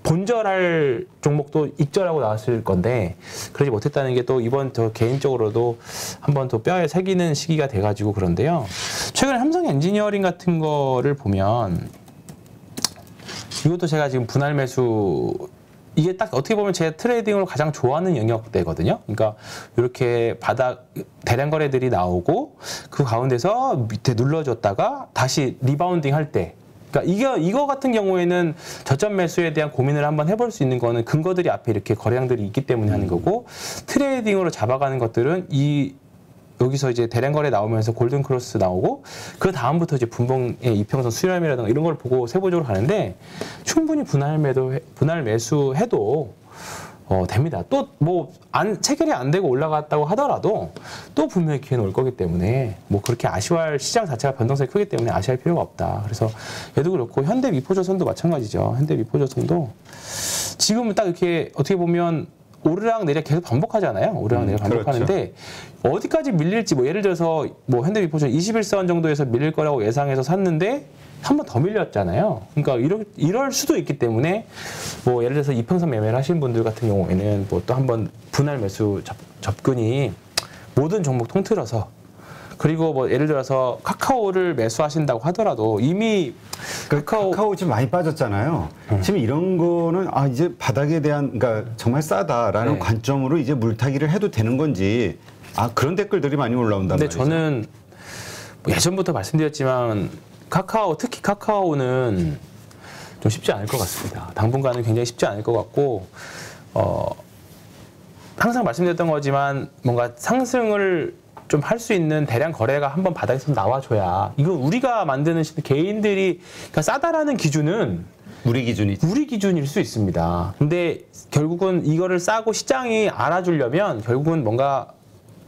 본절할 종목도 익절하고 나왔을 건데 그러지 못했다는 게 또 이번 저 개인적으로도 한번 또 뼈에 새기는 시기가 돼가지고 그런데요. 최근에 삼성 엔지니어링 같은 거를 보면 이것도 제가 지금 분할 매수 이게 딱 어떻게 보면 제 트레이딩으로 가장 좋아하는 영역대거든요. 그러니까 이렇게 바닥 대량 거래들이 나오고 그 가운데서 밑에 눌러줬다가 다시 리바운딩 할 때 그러니까 이거 같은 경우에는 저점 매수에 대한 고민을 한번 해볼 수 있는 거는 근거들이 앞에 이렇게 거래량들이 있기 때문에 하는 거고 트레이딩으로 잡아가는 것들은 여기서 이제 대량 거래 나오면서 골든 크로스 나오고 그 다음부터 이제 분봉의 이평선 수렴이라든가 이런 걸 보고 세부적으로 가는데 충분히 분할 매수해도 됩니다. 또 뭐 체결이 안 되고 올라갔다고 하더라도 또 분명히 기회는 올 거기 때문에 뭐 그렇게 아쉬워할 시장 자체가 변동성이 크기 때문에 아쉬워할 필요가 없다. 그래서 얘도 그렇고 현대미포조선도 마찬가지죠. 현대미포조선도 지금은 딱 이렇게 어떻게 보면 오르락 내리락 계속 반복하잖아요. 오르락 내리락 반복하는데 그렇죠. 어디까지 밀릴지 뭐 예를 들어서 뭐 현대미포조 21선 정도에서 밀릴 거라고 예상해서 샀는데 한 번 더 밀렸잖아요. 그러니까 이럴 수도 있기 때문에 뭐 예를 들어서 이평선 매매를 하시는 분들 같은 경우에는 뭐 또 한 번 분할 매수 접근이 모든 종목 통틀어서 그리고 뭐 예를 들어서 카카오를 매수하신다고 하더라도 이미 카카오 지금 많이 빠졌잖아요. 지금 이런 거는 이제 바닥에 대한 그러니까 정말 싸다라는 네. 관점으로 이제 물타기를 해도 되는 건지 그런 댓글들이 많이 올라온단 근데 말이죠. 저는 뭐 예전부터 말씀드렸지만 특히 카카오는 좀 쉽지 않을 것 같습니다. 당분간은 굉장히 쉽지 않을 것 같고 항상 말씀드렸던 거지만 뭔가 상승을 좀 할 수 있는 대량 거래가 한번 바닥에서 나와줘야 이거 우리가 만드는 개인들이 그러니까 싸다라는 기준은 우리 기준일 수 있습니다. 근데 결국은 이거를 싸고 시장이 알아주려면 결국은 뭔가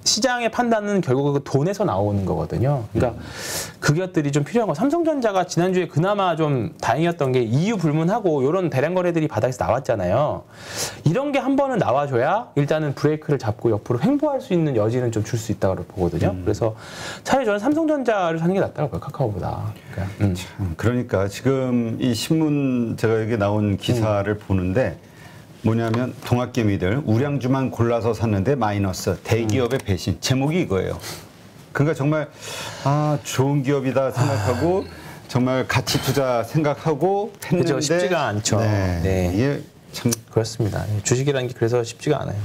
시장의 판단은 결국 그 돈에서 나오는 거거든요. 그러니까 그것들이 좀 필요한 거. 삼성전자가 지난주에 그나마 좀 다행이었던 게 이유 불문하고 이런 대량 거래들이 바닥에서 나왔잖아요. 이런 게 한 번은 나와줘야 일단은 브레이크를 잡고 옆으로 횡보할 수 있는 여지는 좀 줄 수 있다고 보거든요. 그래서 차라리 저는 삼성전자를 사는 게 낫다고 봐요. 카카오보다. 그러니까 지금 이 신문 제가 여기 나온 기사를 보는데 뭐냐면 동학개미들 우량주만 골라서 샀는데 마이너스 대기업의 배신 제목이 이거예요. 그러니까 정말 좋은 기업이다 생각하고 정말 가치 투자 생각하고 했는데 그렇죠. 쉽지가 않죠. 네. 이게 참 그렇습니다. 주식이라는 게 그래서 쉽지가 않아요.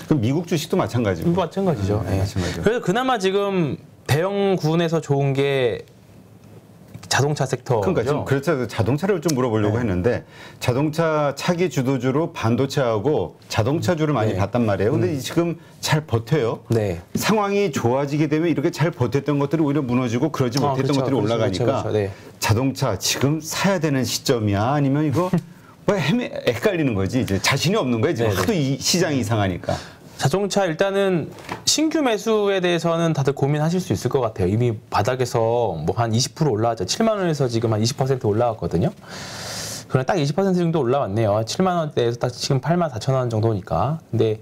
그럼 미국 주식도 마찬가지고. 마찬가지죠. 네. 마찬가지죠. 그래서 그나마 지금 대형 구운에서 좋은 게 자동차 섹터. 그러니까 지금 그래서 자동차를 좀 물어보려고 했는데 자동차 차기 주도주로 반도체하고 자동차주를 많이 봤단 말이에요. 근데 지금 잘 버텨요. 네. 상황이 좋아지게 되면 이렇게 잘 버텼던 것들이 오히려 무너지고 그러지 못했던 그렇죠. 것들이 올라가니까 그렇죠. 네. 자동차 지금 사야 되는 시점이야? 아니면 이거 뭐 헷갈리는 거지. 이제 자신이 없는 거예요. 지금 하도 이 시장이 이상하니까. 자동차 일단은 신규 매수에 대해서는 다들 고민하실 수 있을 것 같아요. 이미 바닥에서 뭐 한 20% 올라왔죠. 7만 원에서 지금 한 20% 올라왔거든요. 그럼 딱 20% 정도 올라왔네요. 7만 원대에서 딱 지금 8만 4천 원 정도니까. 근데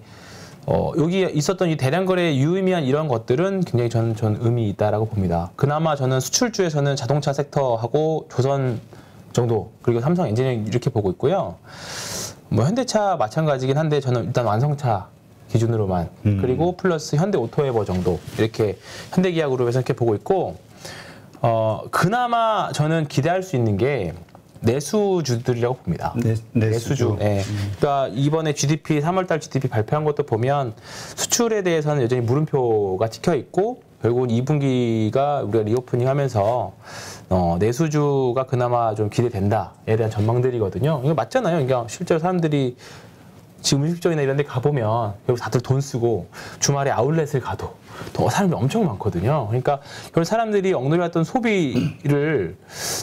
여기 있었던 이 대량 거래에 유의미한 이런 것들은 굉장히 저는 의미 있다라고 봅니다. 그나마 저는 수출주에서는 자동차 섹터하고 조선 정도 그리고 삼성 엔지니어링 이렇게 보고 있고요. 뭐 현대차 마찬가지긴 한데 저는 일단 완성차 기준으로만 그리고 플러스 현대오토에버 정도 이렇게 현대기아그룹에서 이렇게 보고 있고 그나마 저는 기대할 수 있는 게 내수주들이라고 봅니다. 내수주. 네. 그러니까 이번에 GDP 3월달 GDP 발표한 것도 보면 수출에 대해서는 여전히 물음표가 찍혀 있고 결국은 2분기가 우리가 리오프닝하면서 내수주가 그나마 좀 기대된다에 대한 전망들이거든요. 이거 맞잖아요. 그러니까 실제로 사람들이 지금 음식점이나 이런 데 가보면 결국 다들 돈 쓰고 주말에 아울렛을 가도 사람이 엄청 많거든요. 그러니까 결국 사람들이 억눌렸던 소비를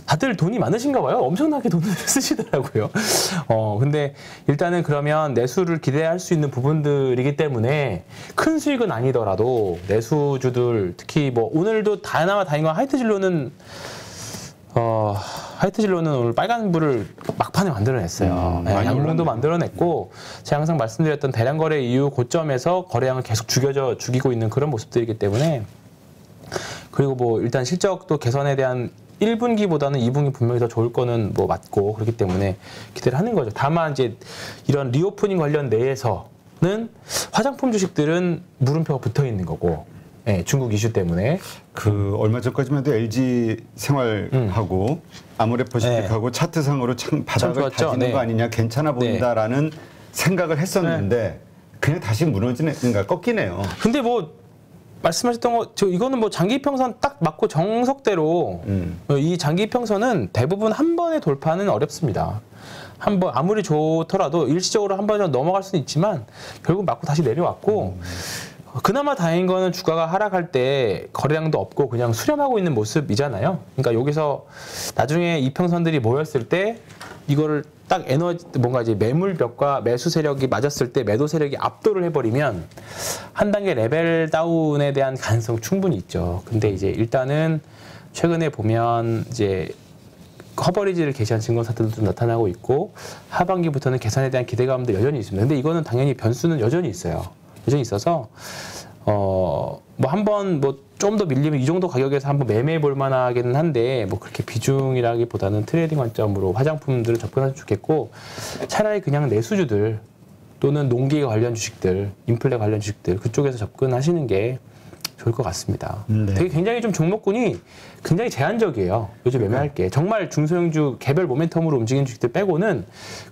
다들 돈이 많으신가 봐요. 엄청나게 돈을 쓰시더라고요. 근데 일단은 그러면 내수를 기대할 수 있는 부분들이기 때문에 큰 수익은 아니더라도 내수주들 특히 뭐 오늘도 다나와 다행과 하이트진로는 하이트진로는 오늘 빨간불을 막판에 만들어냈어요. 네, 양봉도 만들어냈고 제가 항상 말씀드렸던 대량 거래 이후 고점에서 거래량을 계속 죽이고 있는 그런 모습들이기 때문에 그리고 뭐 일단 실적도 개선에 대한 1분기보다는 2분기 분명히 더 좋을 거는 뭐 맞고 그렇기 때문에 기대를 하는 거죠. 다만 이제 이런 리오프닝 관련 내에서는 화장품 주식들은 물음표가 붙어 있는 거고 네, 중국 이슈 때문에 얼마 전까지만 해도 LG 생활하고 아모레퍼시픽하고 차트상으로 참 바닥을 다지는 거 아니냐 괜찮아 보인다라는 생각을 했었는데 그냥 다시 무너지는 그러니까 꺾이네요. 근데 뭐 말씀하셨던 거 이거는 뭐 장기 평선 딱 맞고 정석대로 이 장기 평선은 대부분 한 번의 돌파는 어렵습니다. 한 번 아무리 좋더라도 일시적으로 한 번 넘어갈 수는 있지만 결국 맞고 다시 내려왔고 그나마 다행인 거는 주가가 하락할 때 거래량도 없고 그냥 수렴하고 있는 모습이잖아요. 그러니까 여기서 나중에 이평선들이 모였을 때 이거를 딱 뭔가 이제 매물벽과 매수 세력이 맞았을 때 매도 세력이 압도를 해버리면 한 단계 레벨 다운에 대한 가능성 충분히 있죠. 근데 이제 일단은 최근에 보면 이제 커버리지를 개시한 증권사들도 좀 나타나고 있고 하반기부터는 개선에 대한 기대감도 여전히 있습니다. 근데 이거는 당연히 변수는 여전히 있어요. 여전히 있어서 뭐 한번 뭐 좀 더 밀리면 이 정도 가격에서 한번 매매해 볼 만하기는 한데 뭐 그렇게 비중이라기보다는 트레이딩 관점으로 화장품들을 접근하면 좋겠고 차라리 그냥 내수주들 또는 농기 관련 주식들, 인플레 관련 주식들 그쪽에서 접근하시는 게 좋을 것 같습니다. 되게 굉장히 좀 종목군이 굉장히 제한적이에요. 요즘 매매할 게 정말 중소형주 개별 모멘텀으로 움직이는 주식들 빼고는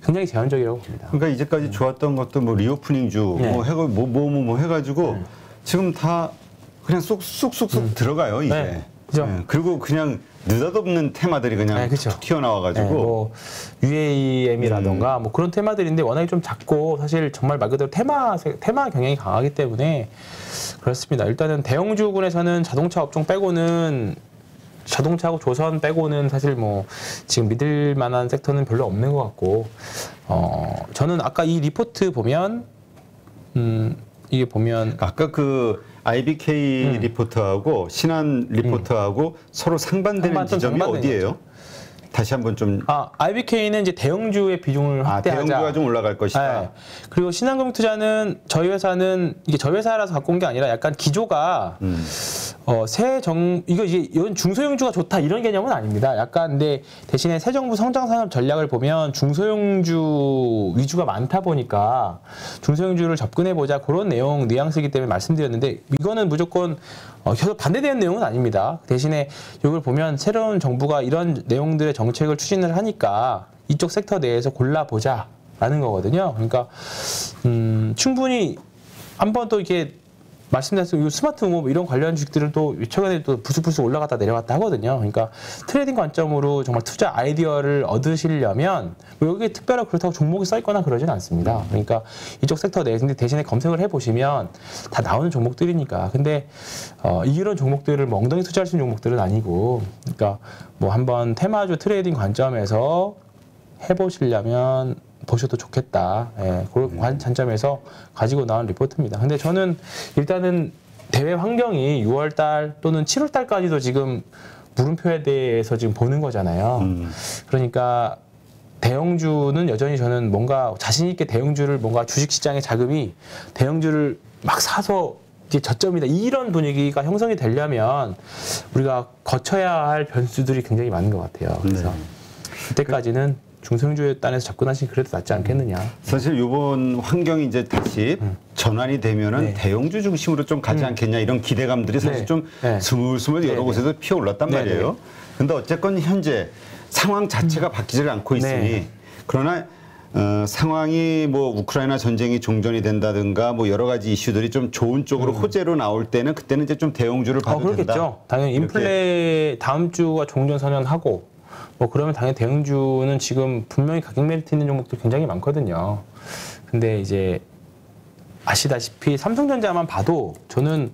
굉장히 제한적이라고 봅니다. 그러니까 이제까지 좋았던 것도 뭐 리오프닝주 뭐 해가지고 지금 다 그냥 쑥쑥 들어가요 이제. 그죠? 그리고 그냥 느닷없는 테마들이 그냥 툭 튀어나와가지고 뭐 UAM이라던가 뭐 그런 테마들인데 워낙에 좀 작고 사실 정말 말 그대로 테마 경향이 강하기 때문에 그렇습니다. 일단은 대형주군에서는 자동차 업종 빼고는 자동차하고 조선 빼고는 사실 뭐 지금 믿을 만한 섹터는 별로 없는 것 같고 저는 아까 이 리포트 보면 이게 보면 아까 그 IBK 리포트하고 신한 리포트하고 서로 상반되는 지점이 어디예요? 거죠. 다시 한번 좀. IBK는 이제 대형주의 비중을 확대하자. 대형주가 좀 올라갈 것이다. 네. 그리고 신한금융투자는 저희 회사는 이게 저희 회사라서 갖고 온 게 아니라 약간 기조가 이건 중소형주가 좋다 이런 개념은 아닙니다. 약간 근데 대신에 새 정부 성장산업 전략을 보면 중소형주 위주가 많다 보니까 중소형주를 접근해 보자 그런 내용 뉘앙스이기 때문에 말씀드렸는데 이거는 무조건 계속 반대되는 내용은 아닙니다. 대신에 이걸 보면 새로운 정부가 이런 내용들의 정책을 추진을 하니까 이쪽 섹터 내에서 골라보자라는 거거든요. 그러니까 충분히 한번 또 이렇게 말씀드렸던 스마트 홈 이런 관련 주식들은 또 최근에 또 부스부스 올라갔다 내려갔다 하거든요. 그러니까 트레이딩 관점으로 정말 투자 아이디어를 얻으시려면 뭐 여기 특별하게 그렇다고 종목이 써 있거나 그러진 않습니다. 그러니까 이쪽 섹터 내에 대신에 검색을 해보시면 다 나오는 종목들이니까. 근데 이런 종목들을 뭐 엉덩이 투자할 수 있는 종목들은 아니고, 그러니까 뭐 한번 테마주 트레이딩 관점에서 해보시려면 보셔도 좋겠다. 그런 관점에서 가지고 나온 리포트입니다. 근데 저는 일단은 대외 환경이 6월달 또는 7월달까지도 지금 물음표에 대해서 지금 보는 거잖아요. 그러니까 대형주는 여전히 저는 뭔가 자신 있게 대형주를 뭔가 주식시장의 자금이 대형주를 막 사서 이제 저점이다 이런 분위기가 형성이 되려면 우리가 거쳐야 할 변수들이 굉장히 많은 것 같아요. 그래서 그때까지는 중소형주에 단에서 접근하시는 그래도 낫지 않겠느냐. 사실 이번 환경이 이제 다시 전환이 되면은 네. 대형주 중심으로 좀 가지 않겠냐 이런 기대감들이 사실 네. 좀 네. 스물스물 여러 네. 곳에서 피어올랐단 네. 말이에요. 근데 어쨌건 현재 상황 자체가 바뀌질 않고 있으니 네. 그러나 상황이 뭐 우크라이나 전쟁이 종전이 된다든가 뭐 여러 가지 이슈들이 좀 좋은 쪽으로 호재로 나올 때는 그때는 이제 좀 대형주를 봐도 그렇겠죠. 된다. 당연히 이렇게. 인플레 다음 주가 종전 선언하고 뭐 그러면 당연히 대형주는 지금 분명히 가격 메리트 있는 종목들 굉장히 많거든요. 근데 이제 아시다시피 삼성전자만 봐도 저는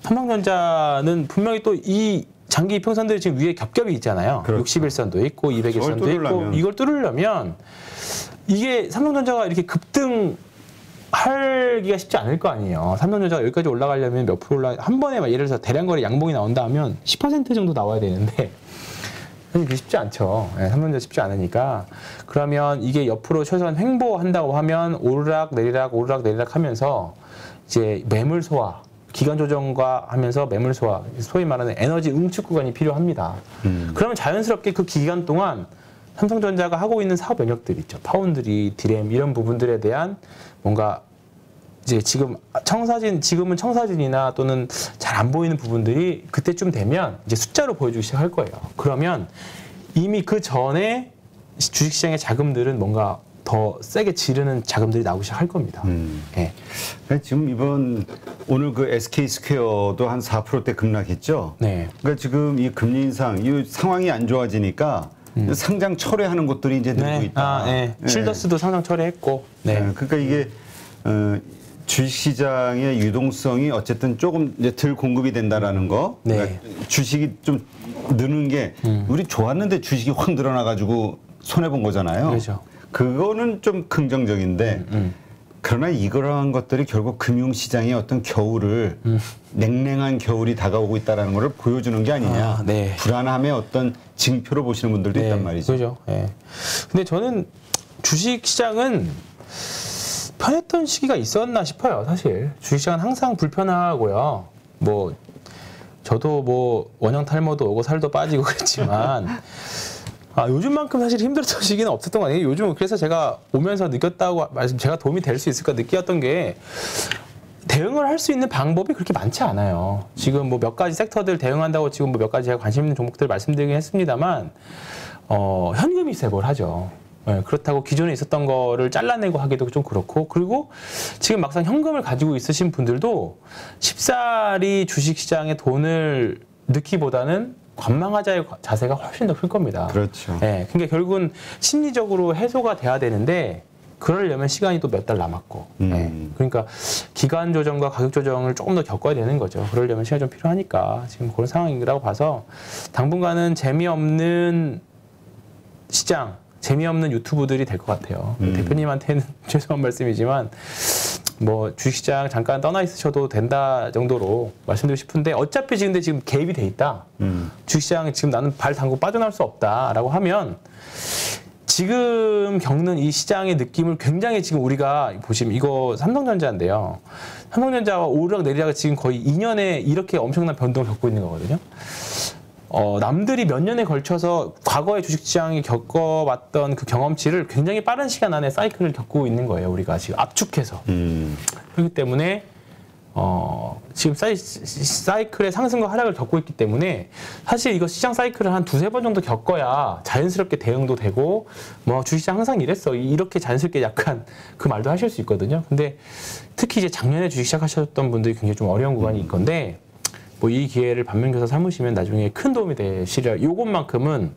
삼성전자는 분명히 또 이 장기 이평선들이 지금 위에 겹겹이 있잖아요. 그렇죠. 61선도 있고 201선도 있고 뚫으려면. 이걸 뚫으려면 이게 삼성전자가 이렇게 급등하기가 쉽지 않을 거 아니에요. 삼성전자가 여기까지 올라가려면 몇 프로 한 번에 막 예를 들어서 대량거래 양봉이 나온다 하면 10% 정도 나와야 되는데 그게 쉽지 않죠. 네, 삼성전자 쉽지 않으니까. 그러면 이게 옆으로 최소한 횡보한다고 하면 오르락 내리락 오르락 내리락 하면서 이제 매물 소화 기간 조정과 하면서 매물 소화, 소위 말하는 에너지 응축 구간이 필요합니다. 그러면 자연스럽게 그 기간 동안 삼성전자가 하고 있는 사업 영역들 있죠. 파운드리, 디램 이런 부분들에 대한 뭔가 이제 지금은 청사진이나 또는 잘 안 보이는 부분들이 그때쯤 되면 이제 숫자로 보여주기 시작할 거예요. 그러면 이미 그 전에 주식시장의 자금들은 뭔가 더 세게 지르는 자금들이 나오기 시작할 겁니다. 예. 지금 오늘 그 SK 스퀘어도 한 4%대 급락했죠. 네. 그러니까 지금 이 금리 인상, 이 상황이 안 좋아지니까 상장 철회하는 곳들이 이제 늘고 있다. 네. 쉴더스도 상장 철회했고. 네. 그러니까 이게 주식시장의 유동성이 어쨌든 조금 이제 덜 공급이 된다라는 거. 네. 그러니까 주식이 좀 느는 게 우리 좋았는데 주식이 확 늘어나가지고 손해 본 거잖아요. 그렇죠. 그거는 좀 긍정적인데 그러나 이러한 것들이 결국 금융시장의 어떤 겨울을 냉랭한 겨울이 다가오고 있다는 것을 보여주는 게 아니냐. 네. 불안함의 어떤 징표로 보시는 분들도 있단 말이죠. 그죠. 네. 근데 저는 주식시장은 편했던 시기가 있었나 싶어요. 사실 주식시장은 항상 불편하고요. 뭐 저도 뭐 원형 탈모도 오고 살도 빠지고 그랬지만 요즘만큼 사실 힘들었던 시기는 없었던 거 아니에요. 요즘은 그래서 제가 오면서 느꼈다고 제가 도움이 될 수 있을까 느꼈던 게 대응을 할 수 있는 방법이 그렇게 많지 않아요. 지금 뭐 몇 가지 섹터들 대응한다고 지금 뭐 몇 가지 제가 관심 있는 종목들 말씀드리긴 했습니다만 현금이 세벌 하죠. 네, 그렇다고 기존에 있었던 거를 잘라내고 하기도 좀 그렇고 그리고 지금 막상 현금을 가지고 있으신 분들도 쉽사리 주식시장에 돈을 넣기보다는 관망하자의 자세가 훨씬 더 클 겁니다. 그렇죠. 네, 그러니까 결국은 심리적으로 해소가 돼야 되는데 그러려면 시간이 또 몇 달 남았고 네, 그러니까 기간 조정과 가격 조정을 조금 더 겪어야 되는 거죠. 그러려면 시간이 좀 필요하니까 지금 그런 상황이라고 봐서 당분간은 재미없는 시장, 재미없는 유튜브들이 될 것 같아요. 대표님한테는 죄송한 말씀이지만 뭐 주식시장 잠깐 떠나 있으셔도 된다 정도로 말씀드리고 싶은데 어차피 지금 갭이 돼 있다. 주식시장에 지금 나는 발 담고 빠져나올 수 없다라고 하면 지금 겪는 이 시장의 느낌을 굉장히 지금 우리가 보시면 이거 삼성전자인데요. 삼성전자가 오르락 내리락을 지금 거의 2년에 이렇게 엄청난 변동을 겪고 있는 거거든요. 남들이 몇 년에 걸쳐서 과거의 주식시장이 겪어봤던 그 경험치를 굉장히 빠른 시간 안에 사이클을 겪고 있는 거예요. 우리가 지금 압축해서. 그렇기 때문에 지금 사이클의 상승과 하락을 겪고 있기 때문에 사실 이거 시장 사이클을 한 두세 번 정도 겪어야 자연스럽게 대응도 되고 뭐 주식시장 항상 이랬어. 이렇게 자연스럽게 약간 그 말도 하실 수 있거든요. 근데 특히 이제 작년에 주식 시작하셨던 분들이 굉장히 좀 어려운 구간이 있건데 뭐 이 기회를 반면교사 삼으시면 나중에 큰 도움이 되시려 요것만큼은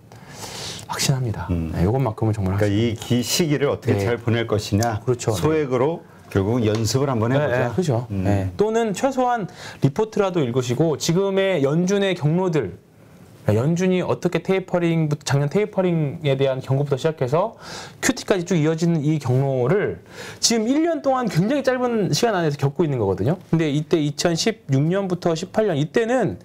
확신합니다. 네, 요것만큼은 정말 그러니까 이 시기를 어떻게 잘 보낼 것이냐. 그렇죠. 소액으로 결국은 연습을 한번 해보자. 네, 그렇죠. 네. 또는 최소한 리포트라도 읽으시고 지금의 연준의 경로들, 연준이 어떻게 작년 테이퍼링에 대한 경고부터 시작해서 QT까지 쭉 이어지는 이 경로를 지금 1년 동안 굉장히 짧은 시간 안에서 겪고 있는 거거든요. 근데 이때 2016년부터 18년 이때는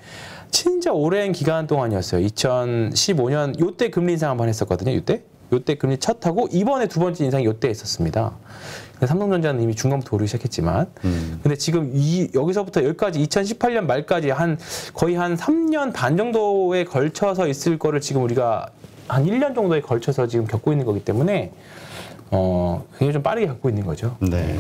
진짜 오랜 기간 동안이었어요. 2015년 요때 금리 인상 한번 했었거든요. 요때 금리 첫 하고 이번에 두 번째 인상이 요때 있었습니다. 삼성전자는 이미 중간부터 오르기 시작했지만 근데 지금 여기서부터 여기까지 2018년 말까지 거의 한 3년 반 정도에 걸쳐서 있을 거를 지금 우리가 한 1년 정도에 걸쳐서 지금 겪고 있는 거기 때문에 굉장히 좀 빠르게 겪고 있는 거죠. 네.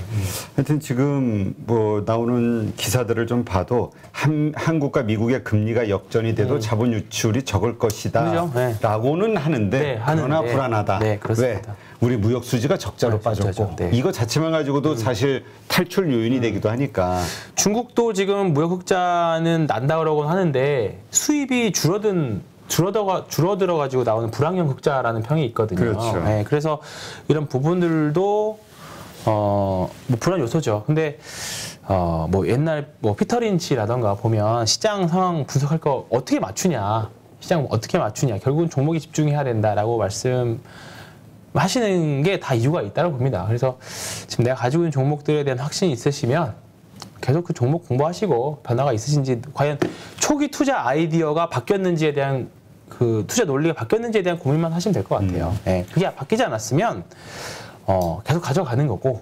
하여튼 지금 뭐 나오는 기사들을 좀 봐도 한국과 미국의 금리가 역전이 돼도 자본 유출이 적을 것이다. 그렇죠. 네. 라고는 하는데 네, 그러나 하는데. 불안하다. 네, 그렇습니다. 왜? 우리 무역 수지가 적자로 네, 빠졌고 적자죠. 네. 이거 자체만 가지고도 사실 탈출 요인이 되기도 하니까. 중국도 지금 무역 흑자는 난다 그러곤 하는데 수입이 줄어들어 가지고 나오는 불황형 흑자라는 평이 있거든요. 그렇죠. 네, 그래서 이런 부분들도 뭐 불안 요소죠. 근데 뭐 옛날 뭐 피터 린치라던가 보면 시장 상황 분석할 거 어떻게 맞추냐, 시장 어떻게 맞추냐, 결국은 종목에 집중해야 된다라고 말씀하시는 게 다 이유가 있다고 봅니다. 그래서 지금 내가 가지고 있는 종목들에 대한 확신이 있으시면 계속 그 종목 공부하시고 변화가 있으신지, 과연 초기 투자 아이디어가 바뀌었는지에 대한 그 투자 논리가 바뀌었는지에 대한 고민만 하시면 될 것 같아요. 네, 그게 바뀌지 않았으면 계속 가져가는 거고,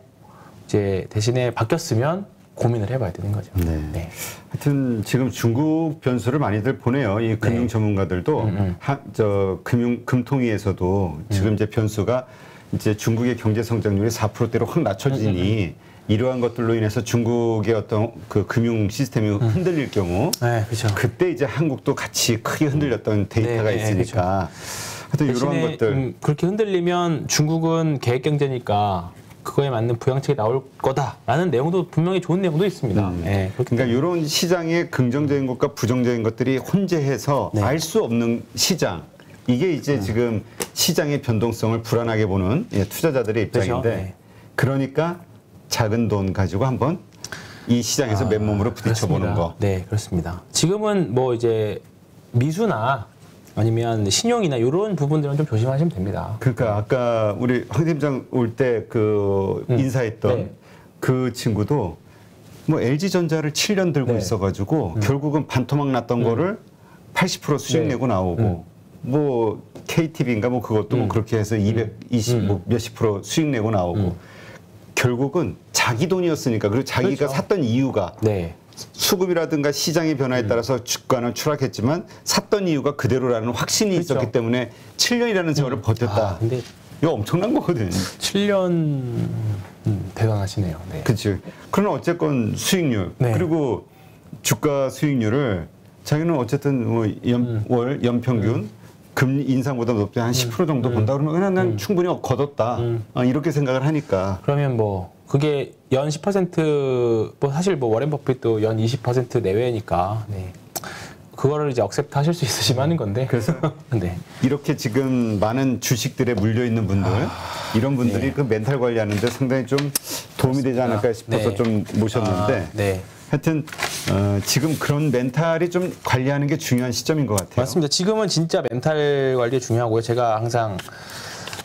이제 대신에 바뀌었으면 고민을 해봐야 되는 거죠. 네. 네. 하여튼 지금 중국 변수를 많이들 보내요. 이 금융 전문가들도 금통위에서도 지금 이제 변수가 이제 중국의 경제 성장률이 4%대로 확 낮춰지니 이러한 것들로 인해서 중국의 어떤 그 금융 시스템이 흔들릴 경우 네, 그렇죠. 그때 이제 한국도 같이 크게 흔들렸던 데이터가 네, 있으니까 하여튼 이러한 대신에 것들 그렇게 흔들리면 중국은 계획 경제니까 그거에 맞는 부양책이 나올 거다라는 내용도 분명히 좋은 내용도 있습니다. 네, 그러니까 이런 시장의 긍정적인 것과 부정적인 것들이 혼재해서 네. 알 수 없는 시장, 이게 이제 지금 시장의 변동성을 불안하게 보는 투자자들의 입장인데 그렇죠. 네. 그러니까 작은 돈 가지고 한번 이 시장에서 맨몸으로 부딪혀보는 거. 네, 그렇습니다. 지금은 뭐 이제 미수나 아니면 신용이나 이런 부분들은 좀 조심하시면 됩니다. 그러니까 아까 우리 황 팀장 올 때 그 인사했던 네. 그 친구도 뭐 LG전자를 7년 들고 네. 있어가지고 결국은 반토막 났던 거를 80% 수익 네. 내고 나오고 뭐 KTB인가 뭐 그것도 뭐 그렇게 해서 220 뭐 몇십 프로 수익 내고 나오고 결국은 자기 돈이었으니까, 그리고 자기가 그렇죠. 샀던 이유가 네. 수급이라든가 시장의 변화에 따라서 주가는 추락했지만 샀던 이유가 그대로라는 확신이 그렇죠. 있었기 때문에 7년이라는 세월을 버텼다. 근데 이거 엄청난 거거든. 7년 대단하시네요. 네. 그렇지. 그러나 어쨌건 수익률 네. 그리고 주가 수익률을 자기는 어쨌든 뭐 월 연평균 금리 인상보다 높게 한 10% 정도 본다 그러면 그냥 난 충분히 거뒀다. 이렇게 생각을 하니까. 그러면 뭐 그게 연 10%뭐 사실 뭐 워렌 버핏도 연 20% 내외니까 네. 그거를 이제 억셉트 하실 수 있으시면 하는 건데. 그래서 네. 이렇게 지금 많은 주식들에 물려 있는 분들, 이런 분들이 그 멘탈 관리하는데 상당히 좀 도움이 되지 않을까 싶어서 네. 좀 모셨는데. 네. 하여튼 지금 그런 멘탈이 좀 관리하는 게 중요한 시점인 것 같아요. 맞습니다. 지금은 진짜 멘탈 관리 중요하고요. 제가 항상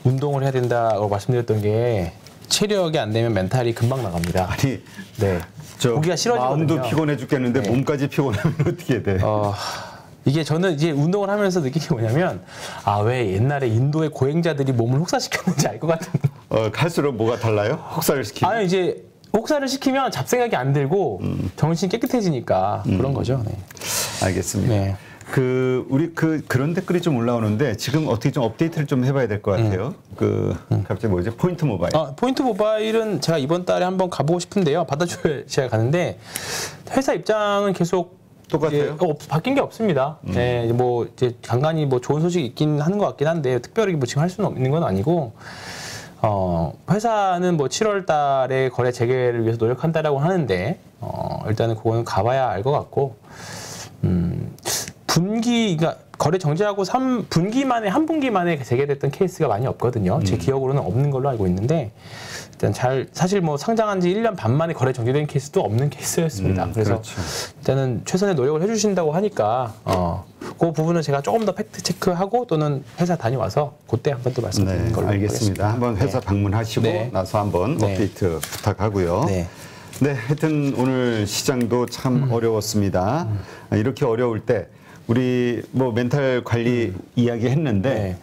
운동을 해야 된다고 말씀드렸던 게 체력이 안 되면 멘탈이 금방 나갑니다. 아니, 네. 저 보기가 싫어지거든요. 마음도 피곤해 죽겠는데 네. 몸까지 피곤하면 어떻게 돼? 이게 저는 이제 운동을 하면서 느낀 게 뭐냐면 왜 옛날에 인도의 고행자들이 몸을 혹사시켰는지 알 것 같은. 갈수록 뭐가 달라요? 혹사를 시키면? 아니 이제 혹사를 시키면 잡생각이 안 들고 정신이 깨끗해지니까 그런 거죠. 네. 알겠습니다. 네. 우리 그런 댓글이 좀 올라오는데 지금 어떻게 좀 업데이트를 좀 해봐야 될 것 같아요. 갑자기 뭐지? 포인트 모바일. 포인트 모바일은 제가 이번 달에 한번 가보고 싶은데요. 받아줘야 가는데 회사 입장은 계속 똑같아요? 바뀐 게 없습니다. 네, 뭐 이제 간간히 뭐 좋은 소식이 있긴 하는 것 같긴 한데 특별히 뭐 지금 할 수는 없는 건 아니고. 회사는 뭐 7월 달에 거래 재개를 위해서 노력한다라고 하는데, 일단은 그거는 가봐야 알 것 같고, 그러니까 거래 정지하고 3분기 만에, 한 분기 만에 재개됐던 케이스가 많이 없거든요. 제 기억으로는 없는 걸로 알고 있는데, 일단 사실 뭐 상장한 지 1년 반 만에 거래 정지된 케이스도 없는 케이스였습니다. 그래서 그렇죠. 일단은 최선의 노력을 해주신다고 하니까, 그 부분은 제가 조금 더 팩트 체크하고 또는 회사 다녀와서 그때 한번 또 말씀드리는 네, 걸로 알겠습니다. 하겠습니다. 한번 회사 방문하시고 네. 나서 한번 네. 업데이트 부탁하고요. 네. 네, 하여튼 오늘 시장도 참 어려웠습니다. 이렇게 어려울 때 우리 뭐 멘탈 관리 이야기했는데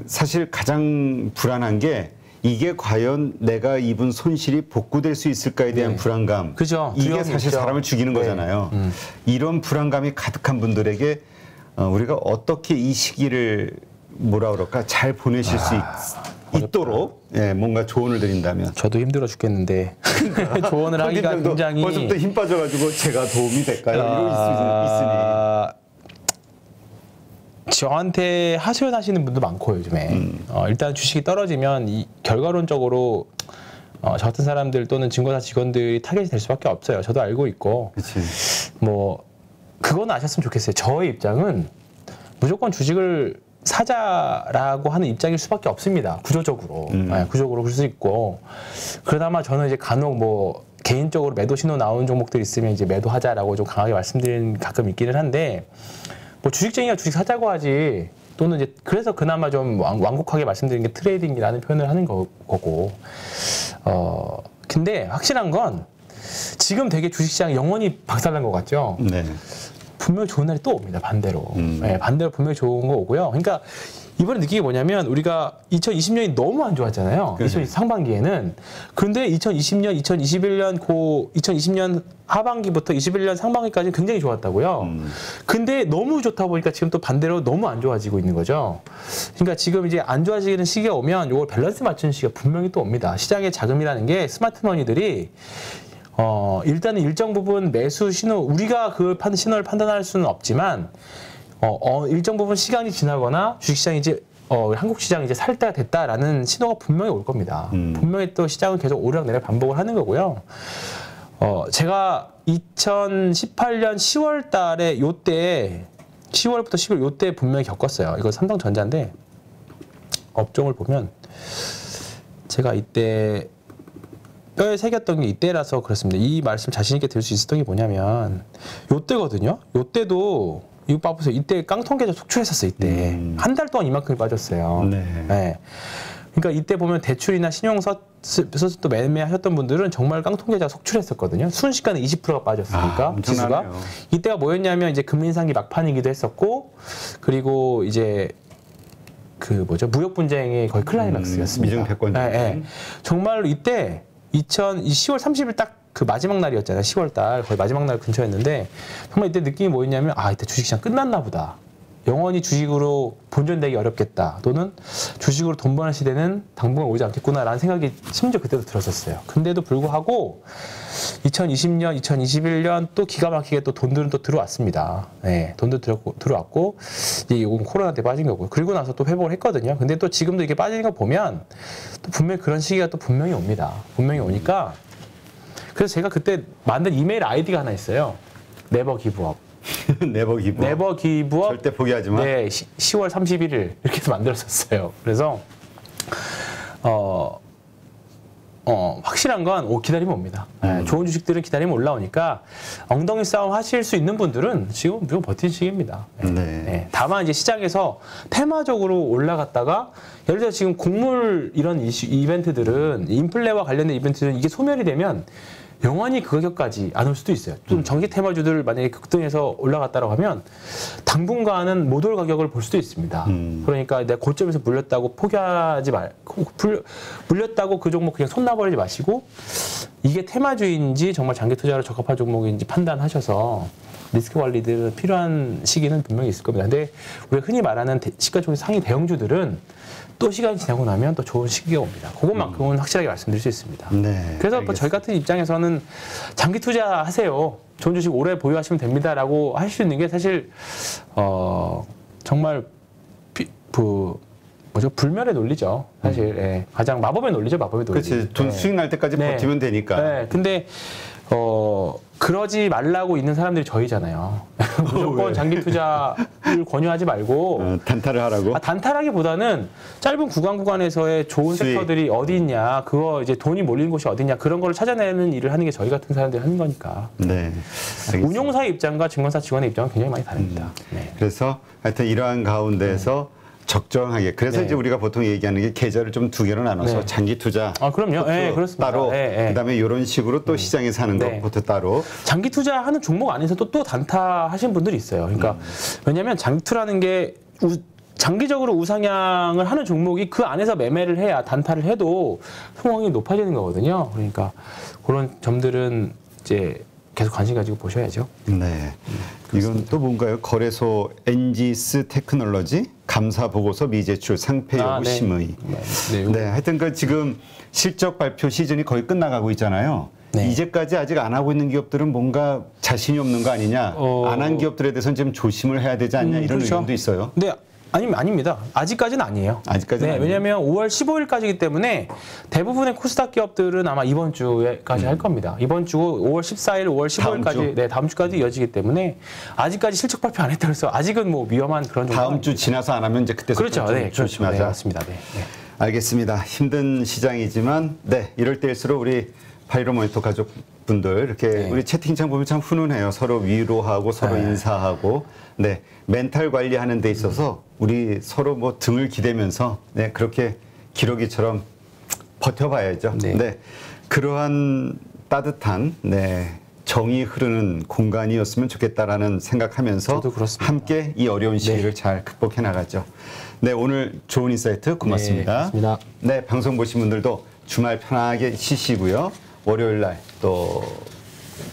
사실 가장 불안한 게 이게 과연 내가 입은 손실이 복구될 수 있을까에 대한 네. 불안감. 그죠. 이게 두려움이 사실 있죠. 사람을 죽이는 네. 거잖아요. 이런 불안감이 가득한 분들에게 우리가 어떻게 이 시기를 뭐라 그럴까 잘 보내실 수 있도록 예, 뭔가 조언을 드린다면. 저도 힘들어 죽겠는데 조언을 하기가 굉장히 벌써부터 힘 빠져가지고 제가 도움이 될까요? 이럴 수 있으니. 저한테 하소연하시는 분도 많고 요즘에 일단 주식이 떨어지면 결과론적으로 저 같은 사람들 또는 증권사 직원들이 타겟이 될 수밖에 없어요. 저도 알고 있고. 그치. 뭐 그건 아셨으면 좋겠어요. 저의 입장은 무조건 주식을 사자라고 하는 입장일 수밖에 없습니다. 구조적으로. 네, 구조적으로 그럴 수 있고. 그러다만 저는 이제 간혹 뭐 개인적으로 매도 신호 나오는 종목들 있으면 이제 매도하자라고 좀 강하게 말씀드리는 가끔 있기는 한데 뭐 주식쟁이가 주식 사자고 하지 또는 이제 그래서 그나마 좀 완곡하게 말씀드리는 게 트레이딩이라는 표현을 하는 거고. 근데 확실한 건 지금 되게 주식시장이 영원히 박살난 것 같죠? 네. 분명히 좋은 날이 또 옵니다. 반대로. 네, 반대로 분명히 좋은 거 오고요. 그러니까 이번에 느낀 게 뭐냐면 우리가 2020년이 너무 안 좋았잖아요. 그렇죠. 2020 상반기에는. 근데 2020년, 2021년 2020년 하반기부터 21년 상반기까지는 굉장히 좋았다고요. 근데 너무 좋다 보니까 지금 또 반대로 너무 안 좋아지고 있는 거죠. 그러니까 지금 이제 안 좋아지는 시기가 오면 이걸 밸런스 맞추는 시기가 분명히 또 옵니다. 시장의 자금이라는 게 스마트머니들이 일단은 일정 부분 매수 신호, 우리가 그 신호를 판단할 수는 없지만, 일정 부분 시간이 지나거나 주식시장이 이제, 한국 시장이 이제 살 때가 됐다라는 신호가 분명히 올 겁니다. 분명히 또 시장은 계속 오르락내리락 반복을 하는 거고요. 제가 2018년 10월 달에 요때, 10월부터 11월 요때 분명히 겪었어요. 이거 삼성전자인데, 업종을 보면, 제가 이때, 뼈에 새겼던 게 이때라서 그렇습니다. 이 말씀 자신 있게 드릴 수 있었던 게 뭐냐면 요때거든요. 요때도 이거 봐보세요. 이때 깡통 계좌 속출했었어요. 이때 한 달 동안 이만큼이 빠졌어요. 네. 네. 그러니까 이때 보면 대출이나 신용서도 매매하셨던 분들은 정말 깡통 계좌 속출했었거든요. 순식간에 20%가 빠졌으니까 지수가. 이때가 뭐였냐면 이제 금리 인상기 막판이기도 했었고 그리고 이제 그 뭐죠 무역 분쟁의 거의 클라이막스였습니다. 미중 패권 네, 네. 정말로 이때 10월 30일 딱 그 마지막 날이었잖아요. 10월 달 거의 마지막 날 근처였는데 정말 이때 느낌이 뭐였냐면 이때 주식시장 끝났나 보다. 영원히 주식으로 본전되기 어렵겠다. 또는 주식으로 돈 버는 시대는 당분간 오지 않겠구나라는 생각이 심지어 그때도 들었었어요. 근데도 불구하고 2020년, 2021년 또 기가 막히게 또 돈들은 또 들어왔습니다. 네, 돈도 들어왔고 이건 코로나 때 빠진 거고 그리고 나서 또 회복을 했거든요. 근데 또 지금도 이게 빠지는 거 보면 또 분명히 그런 시기가 또 분명히 옵니다. 분명히 오니까 그래서 제가 그때 만든 이메일 아이디가 하나 있어요. 네버 기브업. 네버 기브업. 네버 기브업. 절대 포기하지 마. 네, 10월 31일 이렇게 해서 만들었었어요. 그래서 확실한 건 기다리면 옵니다. 네, 좋은 주식들은 기다리면 올라오니까 엉덩이 싸움 하실 수 있는 분들은 지금 무조건 버티는 시기입니다. 네. 네. 다만 이제 시장에서 테마적으로 올라갔다가 예를 들어 지금 곡물 이런 이벤트들은 인플레와 관련된 이벤트들은 이게 소멸이 되면 영원히 그 가격까지 안 올 수도 있어요. 좀 전기 테마주들 만약에 급등해서 올라갔다고 하면 당분간은 못 올 가격을 볼 수도 있습니다. 그러니까 내가 고점에서 물렸다고 포기하지 물렸다고 그 종목 그냥 손 놔버리지 마시고 이게 테마주인지 정말 장기 투자로 적합한 종목인지 판단하셔서 리스크 관리들은 필요한 시기는 분명히 있을 겁니다. 근데 우리가 흔히 말하는 시가총액 상위 대형주들은 또 시간이 지나고 나면 또 좋은 시기가 옵니다. 그것만큼은 확실하게 말씀드릴 수 있습니다. 네, 그래서 뭐 저희 같은 입장에서는 장기 투자하세요. 좋은 주식 오래 보유하시면 됩니다라고 할 수 있는 게 사실 정말 불멸의 논리죠. 사실 예. 가장 마법의 논리죠. 마법의 논리. 그렇지. 돈 수익 날 때까지 버티면 되니까. 네. 근데 그러지 말라고 있는 사람들이 저희잖아요. 무조건 장기 투자를 권유하지 말고 단타를 하라고. 단타라기보다는 짧은 구간에서의 좋은 수익. 섹터들이 어디 있냐, 그거 이제 돈이 몰리는 곳이 어디 있냐 그런 걸 찾아내는 일을 하는 게 저희 같은 사람들이 하는 거니까. 네. 알겠습니다. 운용사의 입장과 증권사 직원의 입장은 굉장히 많이 다릅니다. 네. 그래서 하여튼 이러한 가운데서 적정하게. 그래서 네. 이제 우리가 보통 얘기하는 게 계절을 좀 두 개로 나눠서 네. 장기 투자. 그럼요. 네, 그렇습니다. 따로. 네. 그다음에 이런 식으로 또 시장에 사는 네. 것부터 따로. 장기 투자하는 종목 안에서도 또 단타 하신 분들이 있어요. 그러니까 왜냐하면 장투라는 게 장기적으로 우상향을 하는 종목이 그 안에서 매매를 해야 단타를 해도 성공이 높아지는 거거든요. 그러니까 그런 점들은 이제 계속 관심 가지고 보셔야죠. 네. 이건 또 뭔가요? 거래소 엔지스 테크놀로지 감사 보고서 미제출 상패 여부 심의. 네. 하여튼 그 지금 실적 발표 시즌이 거의 끝나가고 있잖아요. 네. 이제까지 아직 안 하고 있는 기업들은 뭔가 자신이 없는 거 아니냐? 안 한 기업들에 대해서는 좀 조심을 해야 되지 않냐? 이런 그렇죠. 의견도 있어요. 네. 아닙니다. 아직까지는 아니에요. 아직까지는 아니에요. 왜냐하면 5월 15일까지이기 때문에 대부분의 코스닥 기업들은 아마 이번 주에까지 할 겁니다. 이번 주 5월 14일, 5월 15일까지, 다음 주까지 이어지기 때문에 아직까지 실적 발표 안 했다고 해서 아직은 뭐 위험한 그런 정도. 다음 주 지나서 안 하면 이제 그때부터 그렇죠. 조심하자. 네, 맞습니다. 네. 알겠습니다. 힘든 시장이지만 이럴 때일수록 우리 파이로 모니터 가족분들 이렇게 우리 채팅창 보면 참 훈훈해요. 서로 위로하고 서로 인사하고 멘탈 관리하는 데 있어서 우리 서로 뭐 등을 기대면서 그렇게 기러기처럼 버텨봐야죠. 그러한 따뜻한 정이 흐르는 공간이었으면 좋겠다라는 생각하면서 함께 이 어려운 시기를 잘 극복해 나가죠. 오늘 좋은 인사이트 고맙습니다. 고맙습니다. 방송 보신 분들도 주말 편하게 쉬시고요. 월요일 날 또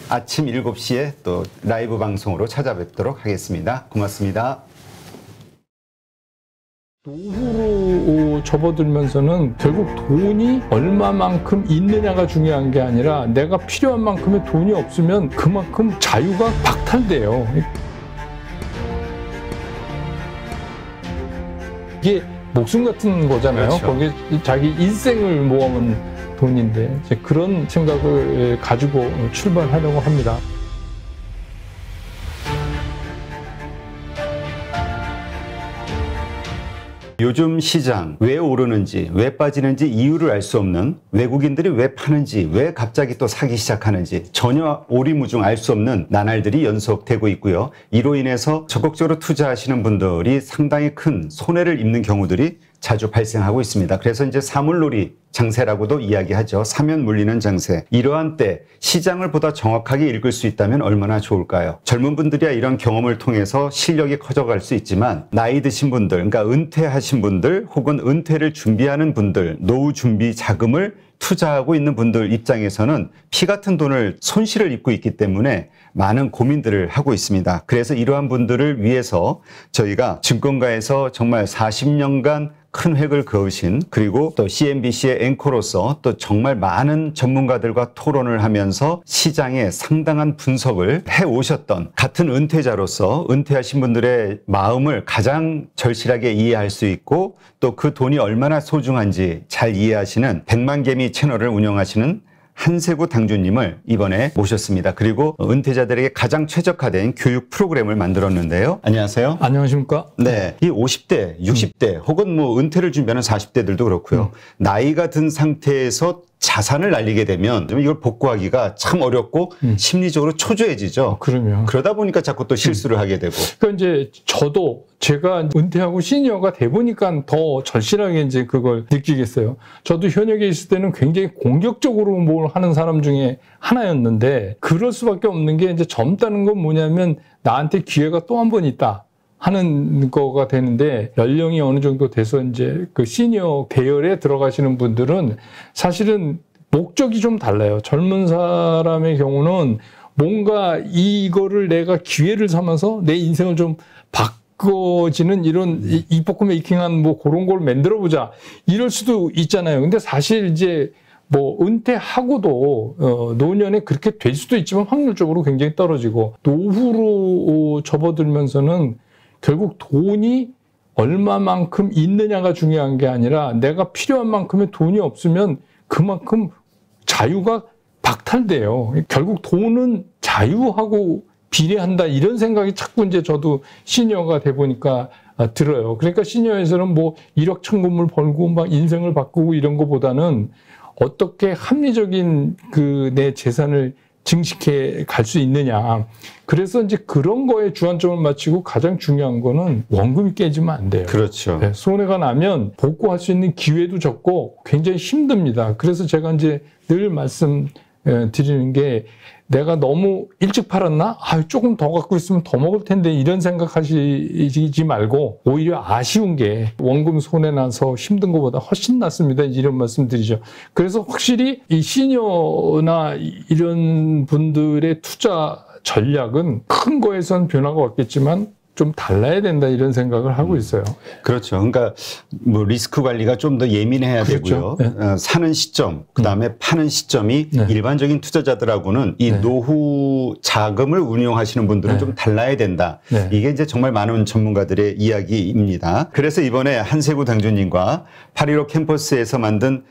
아침 7시에 또 라이브 방송으로 찾아뵙도록 하겠습니다. 고맙습니다. 노후로 접어들면서는 결국 돈이 얼마만큼 있느냐가 중요한 게 아니라 내가 필요한 만큼의 돈이 없으면 그만큼 자유가 박탈돼요. 이게 목숨 같은 거잖아요. 그렇죠. 거기에 자기 일생을 모아온 돈인데 이제 그런 생각을 가지고 출발하려고 합니다. 요즘 시장 왜 오르는지 왜 빠지는지 이유를 알 수 없는, 외국인들이 왜 파는지 왜 갑자기 또 사기 시작하는지 전혀 오리무중 알 수 없는 나날들이 연속되고 있고요. 이로 인해서 적극적으로 투자하시는 분들이 상당히 큰 손해를 입는 경우들이 자주 발생하고 있습니다. 그래서 이제 사물놀이 장세라고도 이야기하죠. 사면 물리는 장세. 이러한 때 시장을 보다 정확하게 읽을 수 있다면 얼마나 좋을까요? 젊은 분들이야 이런 경험을 통해서 실력이 커져갈 수 있지만 나이 드신 분들, 그러니까 은퇴하신 분들 혹은 은퇴를 준비하는 분들, 노후 준비 자금을 투자하고 있는 분들 입장에서는 피 같은 돈을 손실을 입고 있기 때문에 많은 고민들을 하고 있습니다. 그래서 이러한 분들을 위해서 저희가 증권가에서 정말 40년간 큰 획을 그으신, 그리고 또 CNBC의 앵커로서 또 정말 많은 전문가들과 토론을 하면서 시장의 상당한 분석을 해오셨던 같은 은퇴자로서 은퇴하신 분들의 마음을 가장 절실하게 이해할 수 있고 또 그 돈이 얼마나 소중한지 잘 이해하시는 백만개미 채널을 운영하시는 한세구 당주님을 이번에 모셨습니다. 그리고 은퇴자들에게 가장 최적화된 교육 프로그램을 만들었는데요. 안녕하세요. 안녕하십니까? 네, 이 50대, 60대 혹은 뭐 은퇴를 준비하는 40대들도 그렇고요. 나이가 든 상태에서 자산을 날리게 되면 이걸 복구하기가 참 어렵고 심리적으로 초조해지죠. 그러면 그러다 보니까 자꾸 또 실수를 하게 되고. 그러니까 이제 저도 제가 은퇴하고 시니어가 돼 보니까 더 절실하게 이제 그걸 느끼겠어요. 저도 현역에 있을 때는 굉장히 공격적으로 뭘 하는 사람 중에 하나였는데 그럴 수밖에 없는 게 이제 젊다는 건 뭐냐면 나한테 기회가 또 한 번 있다 하는 거가 되는데 연령이 어느 정도 돼서 이제 그 시니어 대열에 들어가시는 분들은 사실은 목적이 좀 달라요. 젊은 사람의 경우는 뭔가 이거를 내가 기회를 삼아서 내 인생을 좀 바꿔지는 이런 이뻐 메이킹한 뭐 그런 걸 만들어 보자 이럴 수도 있잖아요. 근데 사실 이제 뭐 은퇴하고도 노년에 그렇게 될 수도 있지만 확률적으로 굉장히 떨어지고 노후로 접어들면서는 결국 돈이 얼마만큼 있느냐가 중요한 게 아니라 내가 필요한 만큼의 돈이 없으면 그만큼 자유가 박탈돼요. 결국 돈은 자유하고 비례한다 이런 생각이 자꾸 이제 저도 시니어가 돼 보니까 들어요. 그러니까 시니어에서는 뭐 1억 천금을 벌고 막 인생을 바꾸고 이런 거보다는 어떻게 합리적인 그 내 재산을 증식해 갈 수 있느냐. 그래서 이제 그런 거에 주안점을 맞추고 가장 중요한 거는 원금이 깨지면 안 돼요. 그렇죠. 네, 손해가 나면 복구할 수 있는 기회도 적고 굉장히 힘듭니다. 그래서 제가 이제 늘 드리는 게 내가 너무 일찍 팔았나? 조금 더 갖고 있으면 더 먹을 텐데 이런 생각하시지 말고 오히려 아쉬운 게 원금 손해나서 힘든 것보다 훨씬 낫습니다. 이런 말씀 드리죠. 그래서 확실히 이 시니어나 이런 분들의 투자 전략은 큰 거에선 변화가 없겠지만 좀 달라야 된다 이런 생각을 하고 있어요. 그렇죠. 그러니까 뭐 리스크 관리가 좀 더 예민해야 그렇죠. 되고요. 네. 사는 시점, 그다음에 파는 시점이 네. 일반적인 투자자들하고는 이 네. 노후 자금을 운용하시는 분들은 네. 좀 달라야 된다. 네. 이게 이제 정말 많은 전문가들의 이야기입니다. 그래서 이번에 한세구 당주님과 8.15 캠퍼스에서 만든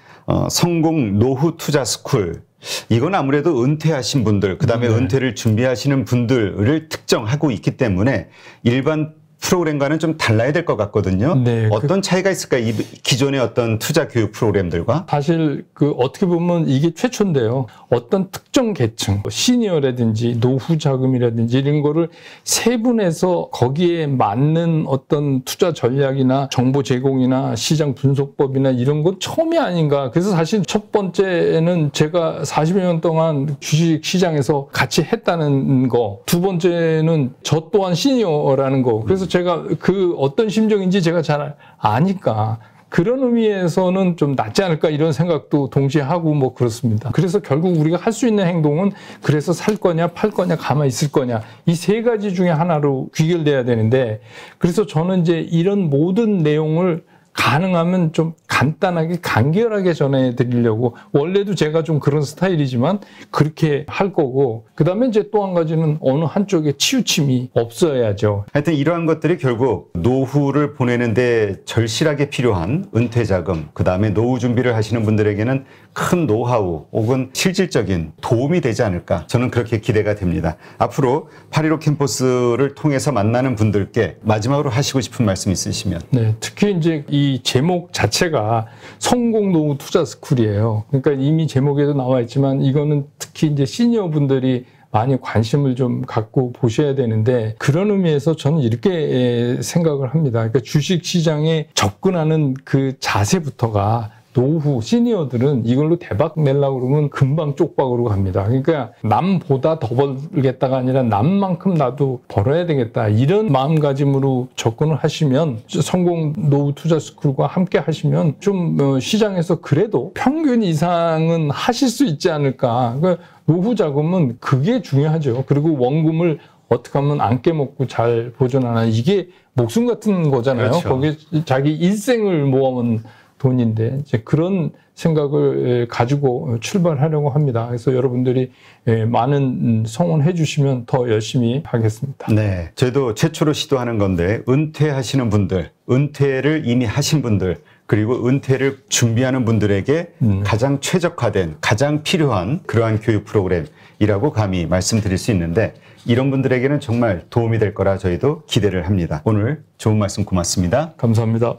성공 노후 투자 스쿨, 이건 아무래도 은퇴하신 분들, 그다음에 은퇴를 준비하시는 분들을 특정하고 있기 때문에 일반 프로그램과는 좀 달라야 될 것 같거든요. 네, 어떤 차이가 있을까요? 이 기존의 어떤 투자 교육 프로그램들과? 사실 어떻게 보면 이게 최초인데요. 어떤 특정 계층, 시니어라든지 노후 자금이라든지 이런 거를 세분해서 거기에 맞는 어떤 투자 전략이나 정보 제공이나 시장 분석법이나 이런 건 처음이 아닌가. 그래서 사실 첫 번째는 제가 40여 년 동안 주식 시장에서 같이 했다는 거. 두 번째는 저 또한 시니어라는 거. 그래서 제가 그 어떤 심정인지 제가 잘 아니까 그런 의미에서는 좀 낫지 않을까 이런 생각도 동시에 하고 뭐 그렇습니다. 그래서 결국 우리가 할 수 있는 행동은 그래서 살 거냐 팔 거냐 가만히 있을 거냐 이 세 가지 중에 하나로 귀결돼야 되는데 그래서 저는 이제 이런 모든 내용을 가능하면 좀 간단하게 간결하게 전해드리려고 원래도 제가 좀 그런 스타일이지만 그렇게 할 거고 그다음에 이제 또 한 가지는 어느 한쪽에 치우침이 없어야죠. 하여튼 이러한 것들이 결국 노후를 보내는데 절실하게 필요한 은퇴자금, 그다음에 노후 준비를 하시는 분들에게는 큰 노하우 혹은 실질적인 도움이 되지 않을까 저는 그렇게 기대가 됩니다. 앞으로 8.15 캠퍼스를 통해서 만나는 분들께 마지막으로 하시고 싶은 말씀 있으시면. 네, 특히 이제 이 제목 자체가 성공 노후 투자 스쿨이에요. 그러니까 이미 제목에도 나와 있지만 이거는 특히 이제 시니어 분들이 많이 관심을 좀 갖고 보셔야 되는데 그런 의미에서 저는 이렇게 생각을 합니다. 그러니까 주식 시장에 접근하는 그 자세부터가 노후 시니어들은 이걸로 대박 내려고 그러면 금방 쪽박으로 갑니다. 그러니까 남보다 더 벌겠다가 아니라 남만큼 나도 벌어야 되겠다. 이런 마음가짐으로 접근을 하시면 성공 노후 투자 스쿨과 함께 하시면 좀 시장에서 그래도 평균 이상은 하실 수 있지 않을까. 그러니까 노후 자금은 그게 중요하죠. 그리고 원금을 어떻게 하면 안 깨먹고 잘 보존하나. 이게 목숨 같은 거잖아요. 그렇죠. 거기에 자기 일생을 모아온 돈인데 이제 그런 생각을 가지고 출발하려고 합니다. 그래서 여러분들이 많은 성원해 주시면 더 열심히 하겠습니다. 네, 저희도 최초로 시도하는 건데 은퇴하시는 분들, 은퇴를 이미 하신 분들 그리고 은퇴를 준비하는 분들에게 가장 최적화된, 가장 필요한 그러한 교육 프로그램이라고 감히 말씀드릴 수 있는데 이런 분들에게는 정말 도움이 될 거라 저희도 기대를 합니다. 오늘 좋은 말씀 고맙습니다. 감사합니다.